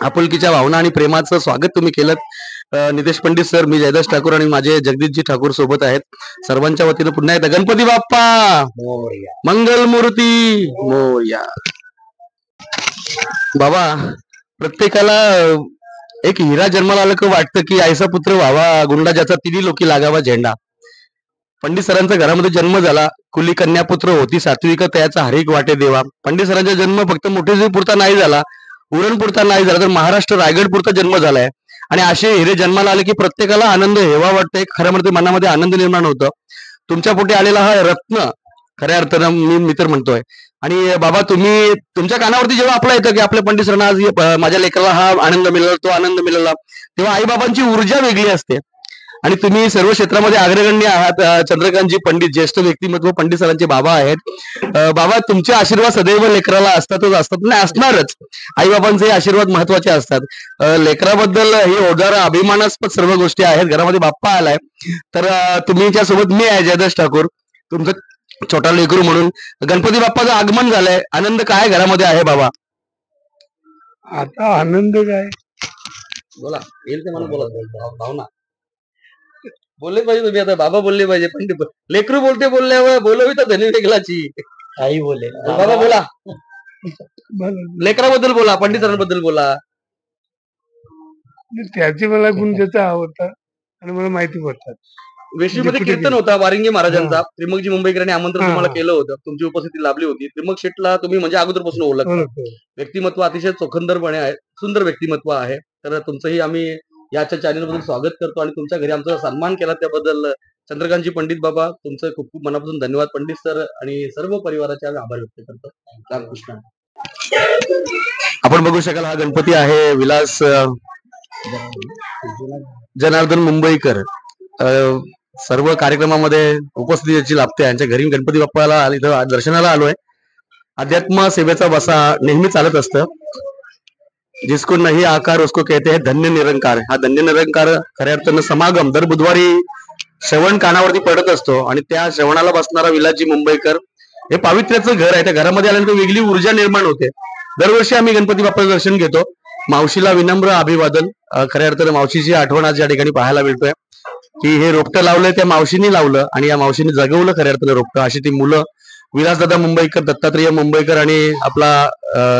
आपुलकीच्या भावना आणि प्रेमाचं स्वागत तुम्ही केलं. नितेश पंडित सर, मी जयदास ठाकूर आणि माझे जगदीशजी ठाकूर सोबत आहेत. सर्वांच्या वतीनं पुन्हा एकदा गणपती बाप्पा मोरया. मंगल मूर्ती मोरया. बाबा, प्रत्येकाला एक हिरा जन्माला आलं का वाटतं की ऐसा पुत्र व्हावा गुंडा ज्याचा तिन्ही लोकी लागावा झेंडा. पंडित सरांचा घरामध्ये जन्म झाला, कुली कन्या पुत्र होती सात्विक तयाचा हरिक वाटे देवा. पंडित सरांचा जन्म फक्त मोठे पुरता नाही झाला, उरण पुरता नाही झाला, तर महाराष्ट्र रायगड पुरता जन्म झालाय. आणि असे हिरे जन्माला आले की प्रत्येकाला आनंद हेवा वाटतंय, खऱ्या मध्ये मनामध्ये आनंद निर्माण होतं. तुमच्या पोटी आलेला हा रत्न खऱ्या अर्थानं मी तर म्हणतोय. आणि बाबा, तुम्ही तुमच्या कानावरती जेव्हा आपला येतं की आपल्या पंडित सरांना आज माझ्या लेकराला हा आनंद मिळाला, तो आनंद मिळाला, तेव्हा आई बाबांची ऊर्जा वेगळी असते. आणि तुम्ही सर्व क्षेत्रामध्ये अग्रगण्य आहात. चंद्रकांतजी पंडित ज्येष्ठ व्यक्तिमत्व पंडित सरांचे बाबा आहेत. बाबा, तुमचे आशीर्वाद सदैव लेकराला असतातच असतात, नाही असणारच. आई बाबांचे आशीर्वाद महत्वाचे असतात. लेकराबद्दल हे ओजार अभिमानास्पद सर्व गोष्टी आहेत. घरामध्ये बाप्पा आलाय तर तुमच्या सोबत मी आहे जयदास ठाकूर, तुमचं छोटा लेकरू म्हणून. गणपती बाप्पाचं आगमन झालंय, आनंद काय घरामध्ये आहे बाबा? आता आनंद काय, बोला, येईल ते मला बोला. भावना बोलले पाहिजे तुम्ही, आता बाबा बोलले पाहिजे, पण लेकरू बोलल्यावर बोलवी तर धनी वेगळाची. काही बोले बाबा बोला, लेकराबद्दल बोला, पंडितांबद्दल बोला. त्याचे मला गुण त्याचा आवडतात आणि मला माहिती पडतात. वेशीमध्ये कीर्तन होता वारिंगे महाराजांचा, त्रिंबकजी मुंबईकरांनी आमंत्रण तुम्हाला केलं होतं, तुमची उपस्थिती लाभली होती. त्रिंबक शेठला तुम्ही म्हणजे अगोदरपासून ओळखता, व्यक्तिमत्व अतिशय चोखंदरपणे आहे, सुंदर व्यक्तिमत्व आहे. तर तुमचंही आम्ही याच्या चॅनलमधून स्वागत करतो आणि तुमच्या घरी आमचा सन्मान केला त्याबद्दल चंद्रकांतजी पंडित बाबा तुमचं खूप खूप मनापासून धन्यवाद. पंडित सर आणि सर्व परिवाराचे आम्ही आभार व्यक्त करतो. रामकृष्ण. आपण बघू शकाल हा गणपती आहे विलास जनार्दन मुंबईकर. सर्व कार्यक्रमामध्ये उपस्थितीची लाभते. यांच्या घरी गणपती बाप्पाला इथं दर्शनाला आलोय. अध्यात्म सेवेचा बसा नेहमी चालत असतं. जिसको नाही आकार उसको कहते हैं धन्य निरंकार. हा धन्य निरंकार खऱ्या अर्थानं समागम दर बुधवारी श्रवण कानावरती पडत असतो आणि त्या श्रवणाला बसणारा विलासजी मुंबईकर हे पावित्र्याचं घर आहे. त्या घरामध्ये आल्यानंतर वेगळी ऊर्जा निर्माण होते. दरवर्षी आम्ही गणपती बाप्पाचं दर्शन घेतो. मावशीला विनम्र अभिवादन. खऱ्या अर्थानं मावशीची आठवण आज या ठिकाणी पाहायला मिळतोय की हे रोपटं लावलंय त्या मावशीने लावलं आणि या मावशीने जगवलं खऱ्या अर्थानं रोपटं. अशी ती मुलं विलासदादा मुंबईकर, दत्तात्रेय मुंबईकर आणि आपला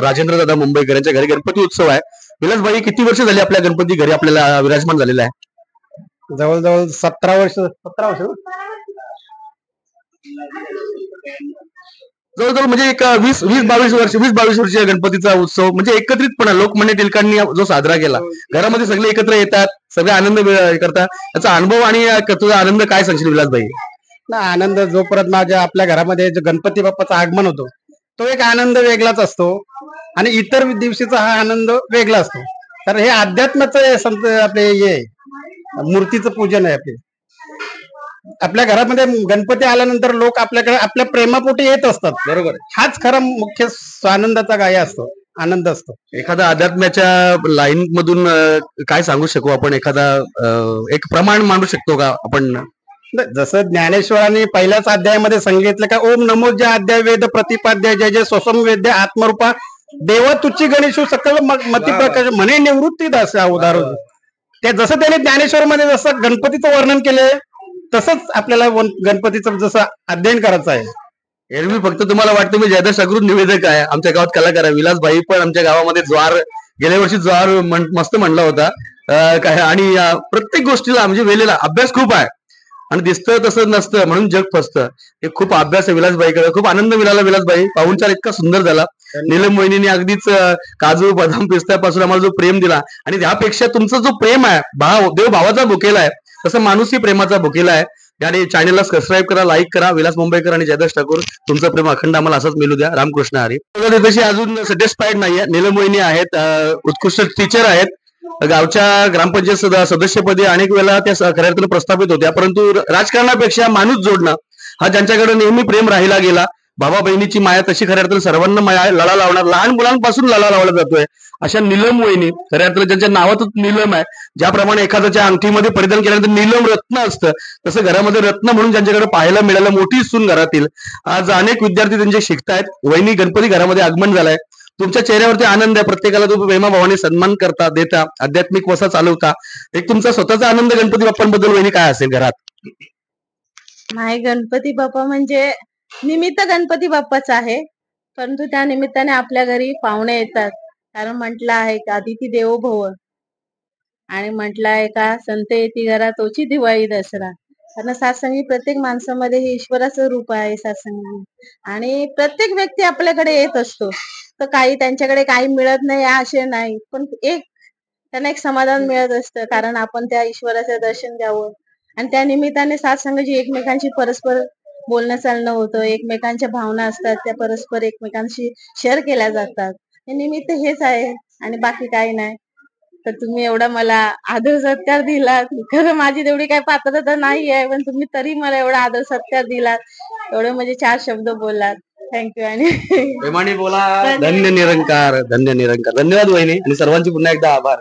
राजेंद्र दादा मुंबईकर यांच्या घरी गणपती उत्सव आहे. विलासभाई, किती वर्ष झाली आपल्या गणपती घरी आपल्याला विराजमान झालेला आहे? जवळजवळ 17 वर्ष. जवळजवळ म्हणजे एक 20-22 वर्ष गणपतीचा उत्सव म्हणजे एकत्रितपणा लोकमान्य टिळकांनी जो साजरा केला. घरामध्ये सगळे एकत्र येतात, सगळे आनंद करतात. त्याचा अनुभव आणि तुझा आनंद काय सांगशील विलासभाई? आनंद जोपर्यंत माझ्या आपल्या घरामध्ये जो गणपती बाप्पाचं आगमन होतो तो एक आनंद वेगळाच असतो आणि इतर दिवशीचा हा आनंद वेगळा असतो. तर हे अध्यात्माचं आपले हे मूर्तीचं पूजन आहे आपले. आपल्या घरामध्ये गणपती आल्यानंतर लोक आपल्याकडे आपल्या प्रेमापोटी येत असतात. बरोबर हाच खरा मुख्य आनंदाचा काय असतो, आनंद असतो. एखादा अध्यात्माच्या लाईन मधून काय सांगू शकू आपण, एखादा एक प्रमाण मांडू शकतो का आपण? जसं ज्ञानेश्वरांनी पहिल्याच अध्यायामध्ये सांगितलं का ओम नमो जय अध्याय वेद प्रतिपाद्य जय जय स्वसम वेद्य आत्मरूपा देव तुच्ची गणेशू सकल मती प्रकाश म्हणे निवृत्ती दास उदाहरण. ते जसं त्याने ज्ञानेश्वरमध्ये जसं गणपतीचं वर्णन केलंय तसंच आपल्याला गणपतीचं जसं अध्ययन करायचं आहे. एरवी फक्त तुम्हाला वाटतं मी जयदेव सगृत निवेदक आहे, आमच्या गावात कलाकार आहे. विलासभाई पण आमच्या गावामध्ये ज्वार गेल्या वर्षी ज्वार मस्त म्हणला होता काय. आणि प्रत्येक गोष्टीला म्हणजे वेळेला अभ्यास खूप आहे आणि दिसतं तसं नसतं म्हणून जग फसतं. हे खूप अभ्यास आहे विलासभाईकडे. खूप आनंद मिळाला विलासभाई, पाहुणचार इतका सुंदर झाला. नीलम मोहिनीने अगदीच काजू बदाम पिस्त्यापासून आम्हाला जो प्रेम दिला आणि त्यापेक्षा तुमचा जो प्रेम आहे देव भावाचा भुकेला आहे तसं माणूसही प्रेमाचा भुकेला आहे. आणि चॅनलला सबस्क्राईब करा, लाईक करा. विलास मुंबईकर आणि जयदेश ठाकूर तुमचं प्रेम अखंड आम्हाला असंच मिळू द्या. रामकृष्ण हरी. तशी अजून सॅटिस्फाईड नाहीये. नीलम मोहिनी आहेत, उत्कृष्ट टीचर आहेत, गावच्या ग्रामपंचायत सदस्यपदी अनेक वेळा त्या खऱ्या अर्थानं प्रस्थापित होत्या. परंतु राजकारणापेक्षा माणूस जोडणं हा ज्यांच्याकडे नेहमी प्रेम राहिला गेला. भावा बहिणीची माया तशी खऱ्या अर्थानं सर्वांना माया लढा लावणार, लहान मुलांपासून लढा लावला जातोय अशा नीलम वहिनी खऱ्या अर्थानं ज्यांच्या नावातच नीलम आहे. ज्याप्रमाणे एखाद्याच्या अंगठीमध्ये परिधान केल्यानंतर नीलम रत्न असतं तसं घरामध्ये रत्न म्हणून ज्यांच्याकडे पाहायला मिळालं मोठी सून घरातील. आज अनेक विद्यार्थी त्यांचे शिकतायत. वहिनी गणपती घरामध्ये आगमन झालंय. तुमच्या चेहऱ्यावरती आनंद आहे. प्रत्येकाला तुम्ही प्रेमाभावाने सन्मान करता, देता, आध्यात्मिक वसा चालवता. एक तुमचा स्वतःचा आनंद गणपती बाप्पांबद्दल वहिनी काय असेल घरात? नाही, गणपती बाप्पा म्हणजे निमित्त गणपती बाप्पाच आहे, परंतु त्या निमित्ताने आपल्या घरी पाहुणे येतात. कारण म्हटलं आहे का अतिथी देवो भव आणि म्हटलं आहे का संत येती घरा तोची दिवाळी दसरा. कारण सत्संगी प्रत्येक माणसामध्ये हे ईश्वराचं रूप आहे सत्संगी. आणि प्रत्येक व्यक्ती आपल्याकडे येत असतो तर काही त्यांच्याकडे काही मिळत नाही असे नाही, पण त्यांना एक समाधान मिळत असतं कारण आपण त्या ईश्वराचं दर्शन घ्यावं. आणि त्या निमित्ताने सत्संगाची एकमेकांशी परस्पर बोलणं चालणं होतं, एकमेकांच्या भावना असतात त्या परस्पर एकमेकांशी शेअर केल्या जातात. हे निमित्त हेच आहे आणि बाकी काही नाही. तर तुम्ही एवढा मला आदर सत्कार दिलात. खरं माझी तेवढी काही पात्रता नाही आहे, पण तुम्ही तरी मला एवढा आदर सत्कार दिलात, एवढे म्हणजे 4 शब्द बोललात. थँक्यू. आणि प्रेमाने बोला. धन्य निरंकार, धन्य निरंकार. धन्यवाद वहिनी आणि सर्वांचे पुन्हा एकदा आभार.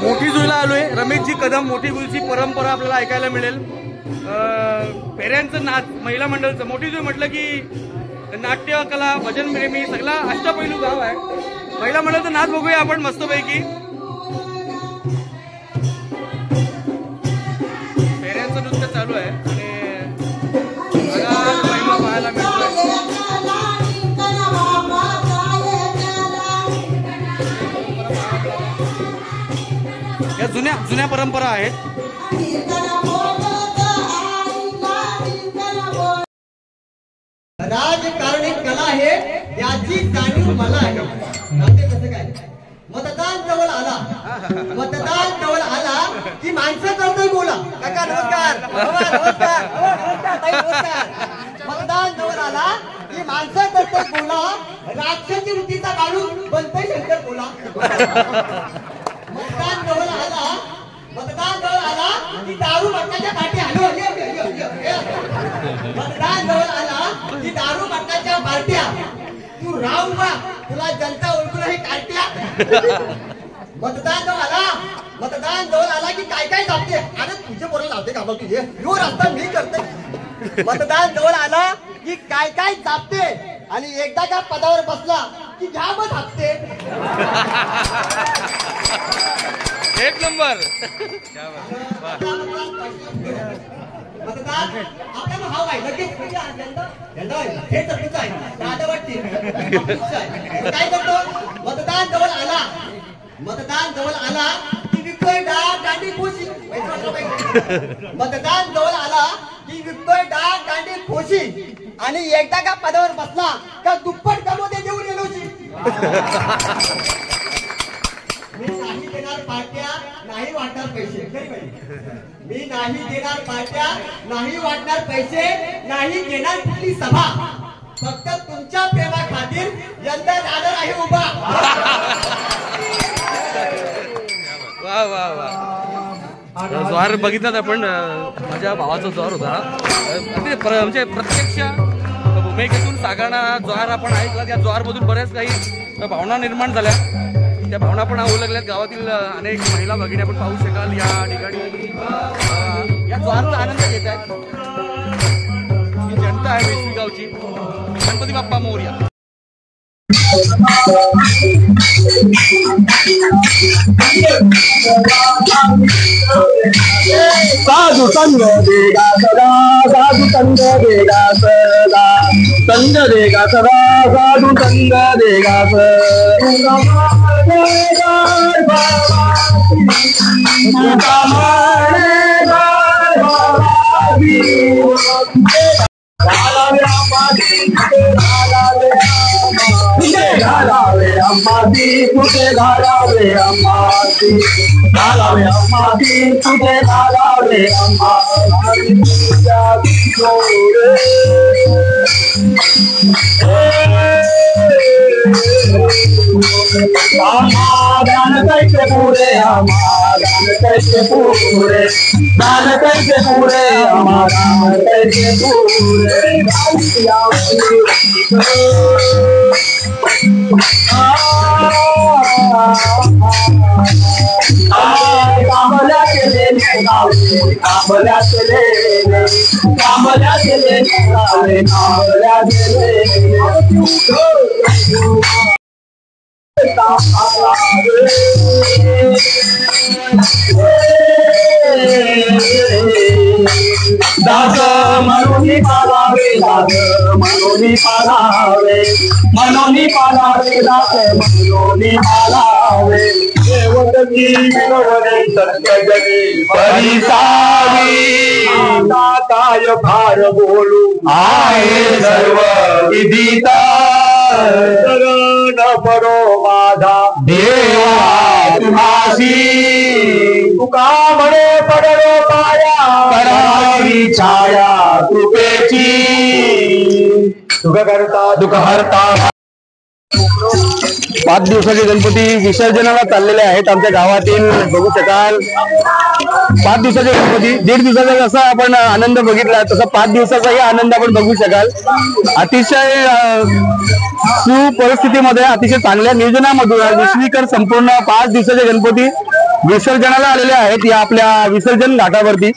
मोठी जुईला आलोय. रमेशजी कदम मोठी जुईची परंपरा आपल्याला ऐकायला मिळेल. फेऱ्यांचं नाच महिला मंडळचं. मोठी जुई म्हटलं की नाट्य कला भजन प्रेमी सगळा अष्टपैलू गाव आहे. महिला मंडळचं नाच बघूया आपण मस्तपैकी. फेऱ्यांचं नृत्य चालू आहे आणि महिमा पाहायला मिळतोय. या जुन्या परंपरा आहेत. राजकारणी कला आहे याची जाणीव मला आहे. कसं काय मतदान जवळ आला की माणसं करतोय बोला. काका नमस्कार. नमस्कार. मतदान जवळ आला की माणसं करतोय बोला. राक्षसी वृत्तीचा काढून बनतोय शंकर बोला. मतदान जवळ आला की दारू मटणाच्या पार्टी हॅलो. मतदान जवळ आला की दारू मटणाच्या पार्ट्या. तू राहू बा तुला जनता ओळखून हे कार्ट्या. मतदान जवळ आला की काय काय जाते. अरे तुझे पोरं लावते का बघ तुझे यो रस्ता मी करते. मतदान जवळ आला की काय काय जाते आणि एकदा का पदावर बसला की घ्या मग हाकते. एक नंबर. मतदान आपल्याला भाव आहे लगेच हे चटूच आहे दादा वाटते. काय करतो मतदान जवळ आला की विकतोय डाग दांडी खोशी. मतदान जवळ आला की विकतोय डाग दांडी खोशी आणि एकदा का पदावर बसला का दुप्पट कमवते देऊन गेलोशी. मी नाही देणार पार्ट्या नाही वाटणार पैसे. मी नाही देणार पार्ट्या नाही वाटणार पैसे नाही घेणार कुठली सभा. फक्त तुमच्या प्रेमा खातीर यंदा दादर आहे उभा. वा वा वा. ज्वार बघितलात आपण. माझ्या भावाचा ज्वार होता. म्हणजे प्रत्यक्ष भूमिकेतून साकारणारा ज्वार आपण ऐकला. त्या ज्वारमधून बऱ्याच काही भावना निर्माण झाल्या. त्या भावना पण होऊ लागल्यात. गावातील अनेक महिला भगिनी आपण पाहू शकाल या ठिकाणी या ज्वारचा आनंद घेत आहेत. ही जनता आहे वेसवी गावची. गणपती बाप्पा मोरया. साधू संग देगा सदा साधू संग देगा सदा संग देगा सदा साधू संग देगा घालावे अम्माती कुठे घालावे अम्माती घालावे अम्माती कुठे घालावे अम्माती दान कैसे पूरे दान कैसे पूरे दान कैसे पूरे दान कैसे पूरे कामल्या केले कामल्या केले कामल्या केले कामल्या केले दास मनोनी पालावे दास मनोनी पालावे मनोनी पालावे दास मनोनी पालावे देवतकी विनोदे सत्य जगी परिसावी दाताय भार बोलू आहे सर्व विदिता शरण पडो माझा देवा तुम्हासी तुका म्हणे पडलो पाया करावी छाया कृपेची सुख करता दुःख हरता 5 दिवसाचे गणपती विसर्जनाला चाललेले आहेत आमच्या गावातील, बघू शकाल. 5 दिवसाचे गणपती, 1.5 दिवसाचा जसा आपण आनंद बघितला तसा 5 दिवसाचाही आनंद आपण बघू शकाल. अतिशय सुपरिस्थितीमध्ये, अतिशय चांगल्या नियोजनामधून विश्वीकर संपूर्ण 5 दिवसाचे गणपती विसर्जनाला आलेले आहेत या आपल्या विसर्जन घाटावरती.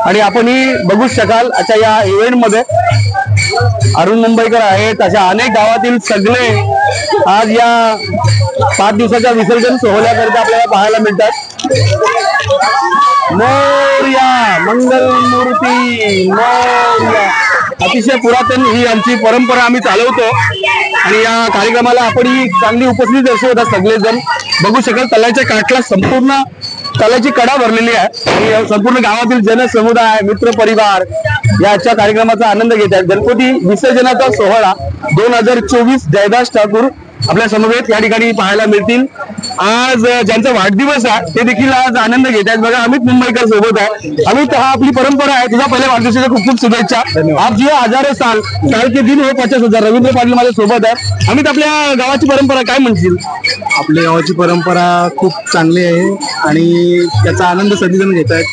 आणि आपणही बघू शकाल अशा या इव्हेंट मध्ये अरुण मुंबईकर आहेत, अशा अनेक गावातील सगळे आज या 5 दिवसाच्या विसर्जन सोहळ्याकरिता आपल्याला पाहायला मिळतात. मोरया, मंगल मूर्ती मोरया. अतिशय पुरातन ही आमची परंपरा आम्ही चालवतो आणि या कार्यक्रमाला आपण चांगली उपस्थिती दर्शवतात. सगळेजण बघू शकाल तलाच्या काठला संपूर्ण तलाची कडा भरलेली आहे आणि संपूर्ण गावातील जनसमुदाय, मित्र परिवार याच्या कार्यक्रमाचा आनंद घेत आहेत. गणपती विसर्जनाचा सोहळा 2024 जयदास ठाकूर आपल्या समवेत या ठिकाणी पाहायला मिळतील. आज ज्यांचा वाढदिवस आहे ते देखील आज आनंद घेत आहेत. बघा अमित मुंबईकर सोबत आहे. अमित, हा आपली परंपरा आहे, तुझा पहिल्या वाढदिवसाच्या खूप खूप शुभेच्छा. आप जी हजारो साल के दिन हो 50,000. रवींद्र पाटील माझ्या सोबत आहे. अमित, आपल्या गावाची परंपरा काय म्हणशील? आपल्या गावाची परंपरा खूप चांगली आहे आणि त्याचा आनंद सगळेजण घेत आहेत.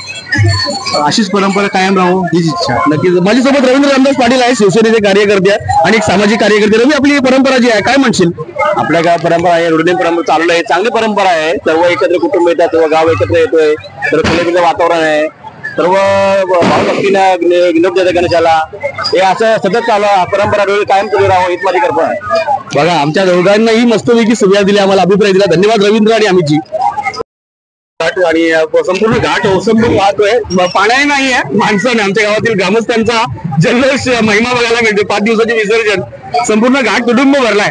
अशीच परंपरा कायम राहो हीच इच्छा. नक्कीच. माझ्यासोबत रवींद्र रामदास पाटील आहे, शिवसेनेचे कार्यकर्ते आणि एक सामाजिक कार्यकर्ते. रवी, आपली परंपरा जी आहे काय म्हणशील? आपल्या गाव परंपरा आहे, रुढी परंपरा चालू आहे, चांगली परंपरा आहे. सर्व एकत्र कुटुंब येतात, सर्व गाव एकत्र येतोय, सर्व खुलेचं वातावरण आहे, सर्व भावभक्तीनं निरोप देतात गणेशाला. हे असं सतत चालू परंपरा कायम चालू राहावं हीच माझी कल्पना आहे. बघा आमच्या दोघांनाही मस्तपैकी सुविधा दिली, आम्हाला अभिप्राय दिला. धन्यवाद रवींद्र आणि आम्हीची. आणि संपूर्ण घाट ओसंडून वाहतोय, पाण्याने नाही आहे, माणसाने आमच्या गावातील ग्रामस्थांचा जल्लोष महिमा बघायला मिळतो. 5 दिवसाचे विसर्जन संपूर्ण घाट कुटुंब भरलाय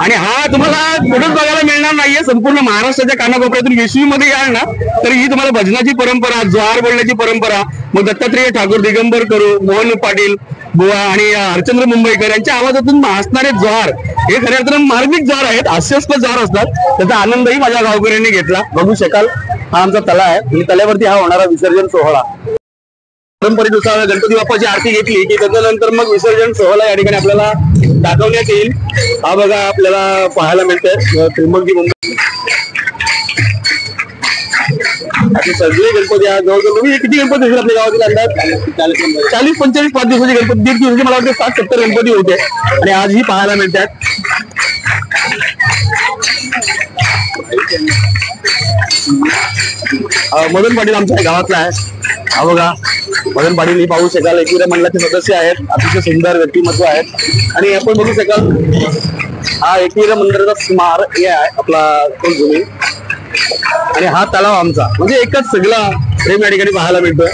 आणि हा तुम्हाला कुठंच बघायला मिळणार नाहीये. संपूर्ण महाराष्ट्राच्या कानाकोपऱ्यातून विश्वीमध्ये याल ना तर ही तुम्हाला भजनाची परंपरा, ज्वार बोलण्याची परंपरा, मग दत्तात्रेय ठाकूर, दिगंबर करू, मोहन पाटील बुवा आणि हरचंद्र मुंबईकर यांच्या आवाजातून हसणारे ज्वार हे खऱ्या अर्थानं मार्मिक ज्वार आहेत, हास्यास्पद ज्वार असतात. त्याचा आनंदही माझ्या गावकऱ्यांनी घेतला. बघू शकाल हा आमचा तला आहे आणि तल्यावरती हा होणारा विसर्जन सोहळा. परंपरेनुसार गणपती बाप्पाची आरती घेतली की त्याच्यानंतर मग विसर्जन सोहळा या ठिकाणी आपल्याला दाखवण्यात येईल. हा बघा आपल्याला पाहायला मिळतंय त्रिंबकी मुंबई असे सगळे गणपती आज जवळजवळ किती गणपती होते आपल्या गावातील अंदाज 40-45 5 दिवसाचे गणपती, 1.5 दिवसाचे मला वाटतं 60-70 गणपती होते आणि आजही पाहायला मिळतात. मदन पाटील आमच्या गावातला आहे. हा बघा मदन पाटील ही पाहू शकाल एकविरा मंडळाचे सदस्य आहेत, अतिशय सुंदर व्यक्तिमत्व आहेत आणि आपण बघू शकाल हा एकविरा मंडळाचा स्मारक हे आहे आपला तो जमीन आणि हा तलाव आमचा, म्हणजे एकच सगळा प्रेम या ठिकाणी पाहायला मिळतोय.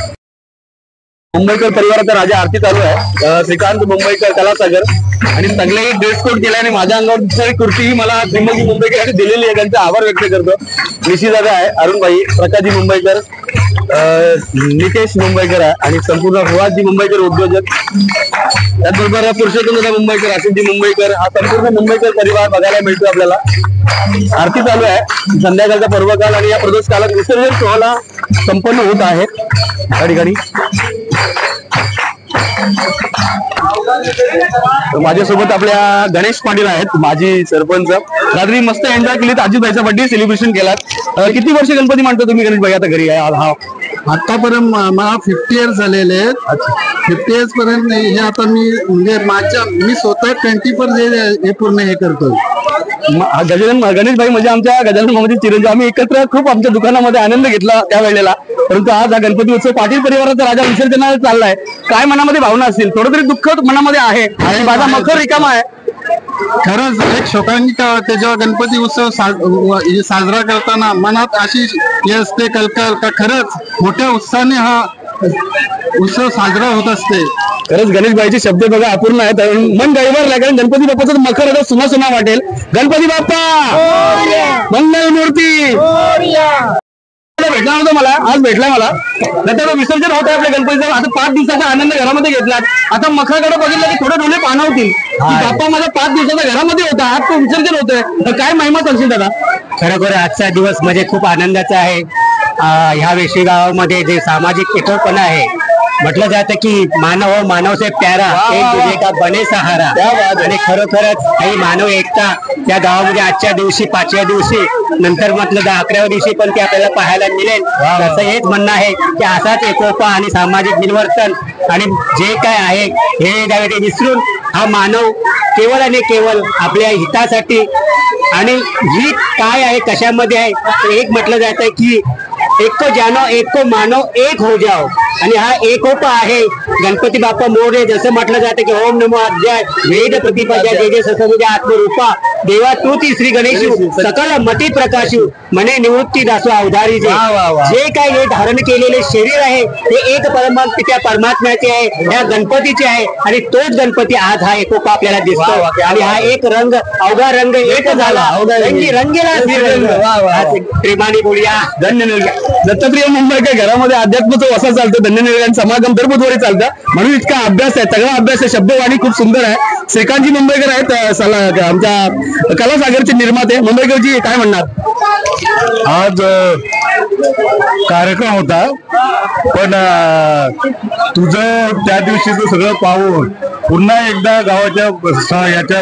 मुंबईकर परिवाराचा राजा आरती चालू आहे. श्रीकांत मुंबईकर कलासागर आणि सगळे ड्रेस कोड केला आणि माझ्या अंगावर दुसरी कुर्ती ही मला त्रिंबकी मुंबईकर दिलेली आहे, त्यांचा आभार व्यक्त करतो. निशिदादा आहे, अरुणभाई, प्रकाशजी मुंबईकर, निकेश मुंबईकर आहे आणि संपूर्ण रुवाजी मुंबईकर उद्योजक, त्याचबरोबर पुरुषोत्तम मुंबईकर, आशिषजी मुंबईकर, हा संपूर्ण मुंबईकर परिवार बघायला मिळतो आपल्याला. आरती चालू आहे, संध्याकाळचा पर्वकाल आणि या प्रदोष कालात विसर्जन सोहळा संपन्न होत आहे या ठिकाणी. माझ्यासोबत आपल्या गणेश पाटील आहेत, माजी सरपंच. रात्री मस्त एन्जॉय केलीत, अजितभाईचा बर्थडे सेलिब्रेशन केलात. किती वर्ष गणपती मांडतो तुम्ही गणेश भाई आता घरी? हा आतापर्यंत मला 50 इयर्स झालेले आहेत. 50 इयर्स पर्यंत हे आता मी म्हणजे मी स्वतः 20% हे पूर्ण हे करतो. गजानन गणेश भाई म्हणजे आमच्या गजानन मामाचे चिरंजीव, आम्ही एकत्र खूप आमच्या दुकानामध्ये आनंद घेतला त्यावेळेला. परंतु आज हा गणपती उत्सव पाटील परिवाराचा राजा विसर्जनाला चाललाय, काय मनामध्ये भावना असतील? थोडं तरी दुःख मनामध्ये आहे आणि माझा मखर रिकामा आहे. खरंच एक शोकांतिका जेव्हा गणपती उत्सव साजरा करताना मनात अशी हे असते कलकल का खरंच मोठ्या उत्साहाने हा उत्सव साजरा होत असते. खरंच गणेश भाईचे शब्द बघा अपूर्ण आहेत, मन गैरवरलं, कारण गणपती बाप्पाचं मखर आता सुना सुना वाटेल. गणपती बाप्पा मंगल मूर्ती भेटला नव्हता मला, आज भेटला मला. नंतर विसर्जन होत आहे आपल्या गणपतीचं. आता 5 दिवसाचा आनंद घरामध्ये घेतला. आता मखराकडे बघितलं की थोडे डोळे पाणवतील. बाप्पा माझा 5 दिवसाचा घरामध्ये होता, आज तो विसर्जन होतोय, तर काय महिमा सांगशील दादा? खरोखर आजचा दिवस म्हणजे खूप आनंदाचा आहे. ह्या वेशी गावामध्ये जे सामाजिक एकोपणा आहे म्हटलं जातं की मानव हो मानव से प्यारा, एक दूजे का बने सहारा. आणि खरोखरच काही मानव एकता त्या गावामध्ये आजच्या दिवशी 5व्या दिवशी, नंतर म्हटलं 11व्या दिवशी पण ते आपल्याला पाहायला मिळेल. असं हेच म्हणणं आहे की असाच एकोपा आणि सामाजिक परिवर्तन आणि जे काय आहे हे ते विसरून हा मानव केवळ आणि केवळ आपल्या हितासाठी आणि ही काय आहे कशामध्ये आहे तर एक म्हटलं जातं की एको जानो एको मानो एक हो जाओ. आणि हा एकोपा आहे गणपती बाप्पा मोरे. जसं म्हटलं जातं की ओम नमो अध्याय वेद प्रतिपद्या जे जे ससमुजे आत्मरूपा देवा तू ती श्री गणेश सकल मती प्रकाशू म्हणे निवृत्ती दासो अवधारी. जे काय हे धारण केलेले शरीर आहे हे एक त्या परमात्म्याचे आहे, या गणपतीचे आहे. आणि तोच गणपती आज हा एकोपा आपल्याला दिसतो. आणि हा एक रंग अवघा रंग एक झाला रंगीला प्रेमाने बोलूया धन्य निर्गुण. दत्तात्रेय मुंबईकर घरामध्ये अध्यात्माचं वसा चालतं, धन्य निर्गुण समागम दर बुधवारी चालतं, म्हणून इतका अभ्यास आहे, सगळा अभ्यास आहे, शब्दवाणी खूप सुंदर आहे. श्रीकांतजी मुंबईकर आहेत आमच्या कलासागरचे निर्माते. मुंबईकरजी काय म्हणणार? आज कार्यक्रम होता पण तुझं त्या दिवशीचं सगळं पाहून पुन्हा एकदा गावाच्या याच्या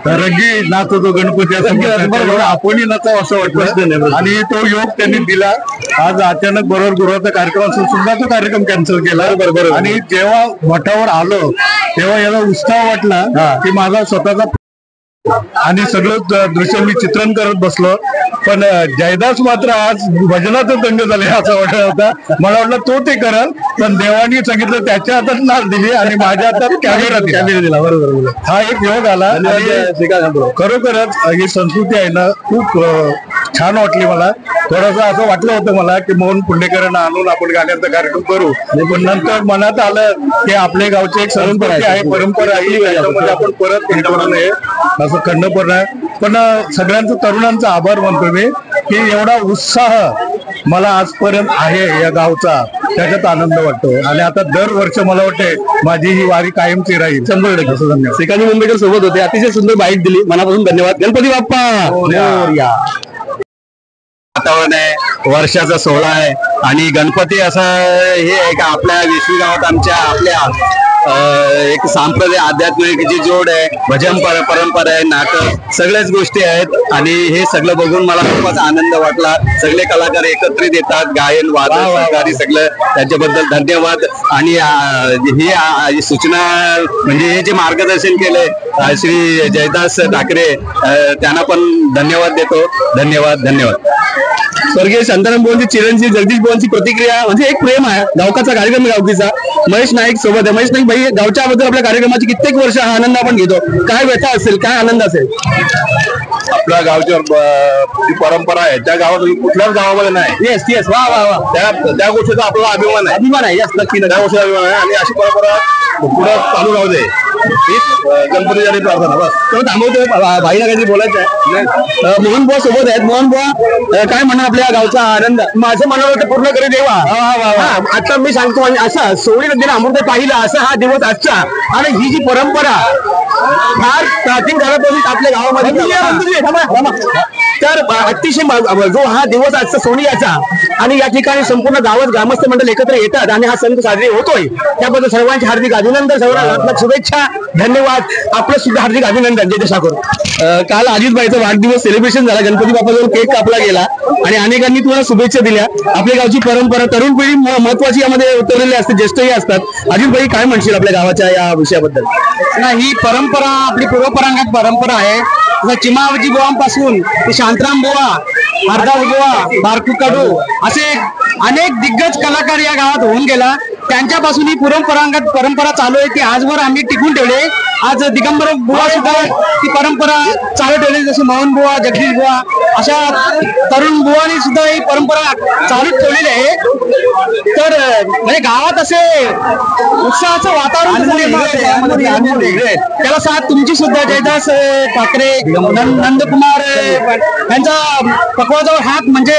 रंगी नाचतो गणपती आपणही नाचावं असं वाटतं आणि तो योग त्यांनी दिला. आज अचानक बरोबर गुरुवारचा कार्यक्रम असून सुद्धा तो कार्यक्रम कॅन्सल केला. बरोबर. आणि जेव्हा मठावर आलो तेव्हा याला उत्साह वाटला की माझा स्वतःचा आणि सगळं दृश्य मी चित्रण करत बसलो. पण जयदास मात्र आज भजनातच दंग झाले असं वाटत होता. मला वाटलं तो ते करल पण देवानी सांगितलं त्याच्या हातात नाच दिली आणि माझ्या हातात कॅमेरा दिला. बरोबर. हा एक योग आला. खरोखरच ही संस्कृती आहे ना खूप छान वाटली मला. थोडंसं असं वाटलं होतं मला की मोहन पुंडेकरांना आणून आपण गाण्याचा कार्यक्रम करू, पण नंतर मनात आलं की आपल्या गावची एक संस्कृती आहे, परंपरा ही याच्यामध्ये आपण परत करू नये असं खंडपण आहे. पण सगळ्यांचं तरुणांचा आभार मानतो मी की एवढा उत्साह मला आजपर्यंत आहे या गावचा, त्याच्यात आनंद वाटतो. आणि आता दरवर्ष मला वाटते माझी ही वारी कायमची राहील. 100% धन्यवाद. श्रीकांत मुंबईकर सोबत होते, अतिशय सुंदर बाईट दिली, मनापासून धन्यवाद. गणपती बाप्पा. वातावरण आहे, वर्षाचा सोहळा आहे आणि गणपती असं हे आहे का आपल्या विश्वी गावात आपल्या एक सांप्रदाय आध्यात्मिक जोड आहे, भजन परंपरा आहे, नाटक सगळ्याच गोष्टी आहेत. आणि हे सगळं बघून मला खूपच आनंद वाटला. सगळे कलाकार एकत्रित येतात, गायन वादन सहकारी सगळं, त्याच्याबद्दल धन्यवाद. आणि ही सूचना म्हणजे हे जे मार्गदर्शन केलंय श्री जयदास ठाकरे त्यांना पण धन्यवाद देतो. धन्यवाद. स्वर्गीय शांताराम बुवांची, चिरंजीव जगदीश बुवांची प्रतिक्रिया म्हणजे एक प्रेम आहे. गावकाचा कार्यक्रम गावकीचा. महेश नाईक सोबत आहे. महेश नाईक भाई गावच्या अगोदर आपल्या कार्यक्रमाची कित्येक वर्ष हा आनंद आपण घेतो. काय व्यथा असेल, काय आनंद असेल? आपल्या गावच्या जी परंपरा आहे त्या गावात कुठल्याच गावामध्ये नाही. येस वा त्या गोष्टीचा आपला अभिमान आहे. यस नक्की त्या गोष्टीचा अभिमान आहे आणि अशी परंपरा पुढे चालू राहू दे गणपतीसाठी प्रार्थना. बस थांबवतोय. भाईला काहीतरी बोलायचं आहे. मोहन बुवा सोबत आहेत. मोहन बुवा काय म्हणणार आपल्या गावचा आनंद? माझं मनोरथ पूर्ण करी देवा. आता मी सांगतो असा सोळी नदीला अमृत पाहिलं असा हा दिवस आजचा. आणि ही जी परंपरा फार प्राचीन काळापासून आपल्या गावामध्ये तर अतिशय जो हा दिवस आजचा सोनियाचा आणि या ठिकाणी संपूर्ण गावात ग्रामस्थ मंडळ एकत्र येतात आणि हा सण साजरी होतोय त्याबद्दल सर्वांचे हार्दिक अभिनंदन. सर्वांना शुभेच्छा. धन्यवाद. आपलं सुद्धा हार्दिक अभिनंदन. जय ठाकूर. काल अजितभाईचा वाढदिवस सेलिब्रेशन झाला. गणपती बाप्पाजवळ केक कापला गेला आणि अनेकांनी तुम्हाला शुभेच्छा दिल्या. आपल्या गावची परंपरा तरुण पिढी महत्वाची यामध्ये उतरलेली असते, ज्येष्ठही असतात. अजितभाई काय म्हणशील आपल्या गावाच्या या विषयाबद्दल? ही परंपरा आपली पूर्वपरांगत परंपरा आहे. चिमावजी बुवांपासून ते शांतराम बुवा, हरदास बुवा, बारकू कडू असे अनेक दिग्गज कलाकार या गावात होऊन गेला. त्यांच्यापासून ही परंपरागत परंपरा चालू आहे ती आजवर आम्ही टिकून ठेवले. आज दिगंबर बुवा सुद्धा ती परंपरा चालू ठेवली. जसे मोहन बुवा, जगदीश बुवा अशा तरुण बुवांनी सुद्धा ही परंपरा चालू ठेवलेली आहे. तर म्हणजे गावात असे उत्साहाचं वातावरण त्याला साथ तुमची सुद्धा जयदास ठाकरे, नंदकुमार यांचा पकवाजवळ हात म्हणजे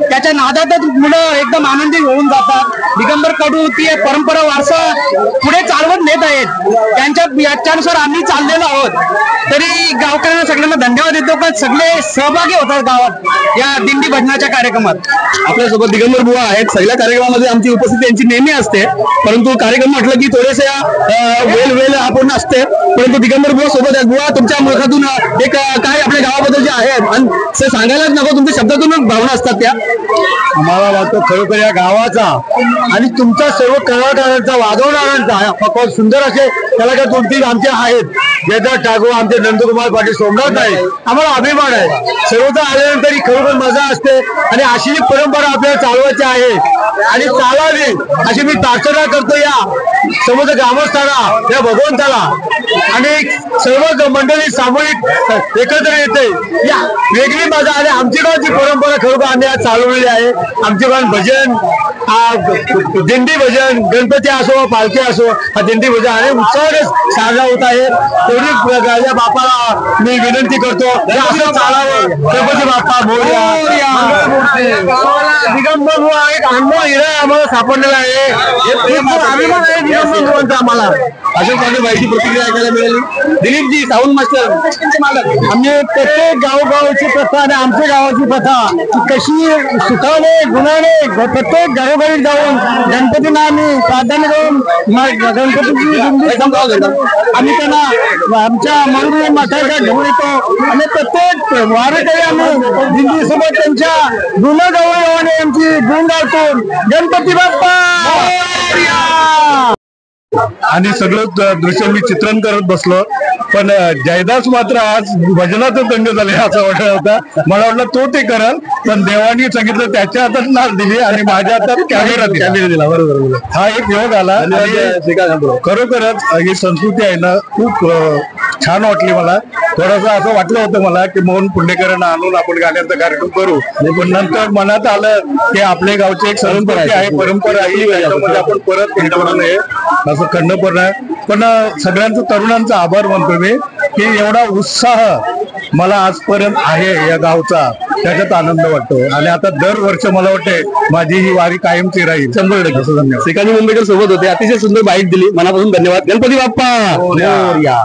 त्याच्या नादातच मुलं एकदम आनंदी होऊन जातात. दिगंबर कडू ती परंपरा वारसा पुढे चालवत नेत आहेत, त्यांच्या याच्यानुसार आम्ही चाललेलो आहोत। तरी गावकऱ्यांना सगळ्यांना धन्यवाद देतो का सगळे सहभागी होतात गावात या दिंडी भजनाच्या कार्यक्रमात। आपल्यासोबत दिगंबर बुवा आहेत। सगळ्या कार्यक्रमामध्ये आमची उपस्थिती यांची नेहमी असते, परंतु कार्यक्रम म्हटलं की थोडेसे वेळ आपण असते, परंतु दिगंबर बुवा सोबत आहेत। बुवा, तुमच्या मुखातून एक काय आपल्या गावाबद्दल जे आहे आणि ते सांगायलाच नको, तुमच्या शब्दातून भावना असतात त्या। आम्हाला वाटतं खरोखर या गावाचा आणि तुमचा सर्व कलाकारांचा वाजवणाऱ्यांचा खूप सुंदर असे कलाकार 2-3 आमचे आहेत, जयदास ठाकूर, आमचे नंदकुमार पाटील, सोमनाथ आहे, आम्हाला अभिमान आहे। सर्वजण आल्यानंतर ही खरोखर मजा असते आणि अशी जी परंपरा आपल्याला चालवायची आहे आणि चालावी अशी मी प्रार्थना करतो या समस्त ग्रामस्थांना, या भगवंताला, आणि सर्व मंडळी सामूहिक एकत्र येते या वेगळी मजा आणि आमची गावची परंपरा खरोखर आम्ही आज चालवलेली आहे। आमचे गाव भजन, दिंडी भजन, गणपती असो पालखी असो, हा दिंडी भजन आणि उत्साहाने साजरा होत आहे। तेवढी या बापाला मी विनंती करतो असं चालावं। गणपती बाप्पा मोरया। दिगंबर बुवा एक अनुभव हिरा आम्हाला सापडलेला आहे, अभिमान आहे दिगंबर बुवांचा आम्हाला। अशोक पाटील बाईची प्रतिक्रिया ऐकायला मिळाली। दिलीपजी, साऊंड मास्टर, आम्ही प्रत्येक गावोगावची प्रथा आणि आमच्या गावाची प्रथा कशी सुखाने गुणाने प्रत्येक घरोघरी जाऊन गणपतींना आम्ही प्राधान्य देऊन गणपतीची दिंडी आम्ही त्यांना आमच्या मंगळूर मठाच्या घेऊन येतो आणि प्रत्येक वारकरी आम्ही दिंडी सोबत त्यांच्या गुणगौरवाने आमची गुण गावतो। गणपती बाप्पा आणि सगळं दृश्य मी चित्रण करत बसलो, पण जयदास मात्र आज भजनातच दंड झाले असं वाटत होता। मला वाटलं तो ते करल, पण देवानी सांगितलं त्याच्या हातात नाच दिली आणि माझ्या हातात कॅमेरा दिला। बरोबर, हा एक योग आला। खरोखरच ही संस्कृती आहे ना, खूप छान वाटली मला। थोडंसं असं वाटलं होतं मला की मोहन पुंडेकरांना आणून आपण गाण्याचा कार्यक्रम करू, पण नंतर मनात आलं की आपल्या गावची एक संस्कृती आहे, परंपरा ही, त्याच्यामध्ये आपण परत खंडपणा नये असं खंडपणा आहे। पण सगळ्यांचं तरुणांचा आभार मानतो मी की एवढा उत्साह मला आजपर्यंत आहे या गावचा, त्याच्यात आनंद वाटतो आणि आता दरवर्ष मला वाटते माझी ही वारी कायमची राहील। 100% धन्यवाद। श्रीकांत मुंबईकर सोबत होते, अतिशय सुंदर बाईट दिली, मनापासून धन्यवाद। गणपती बाप्पा मोरया।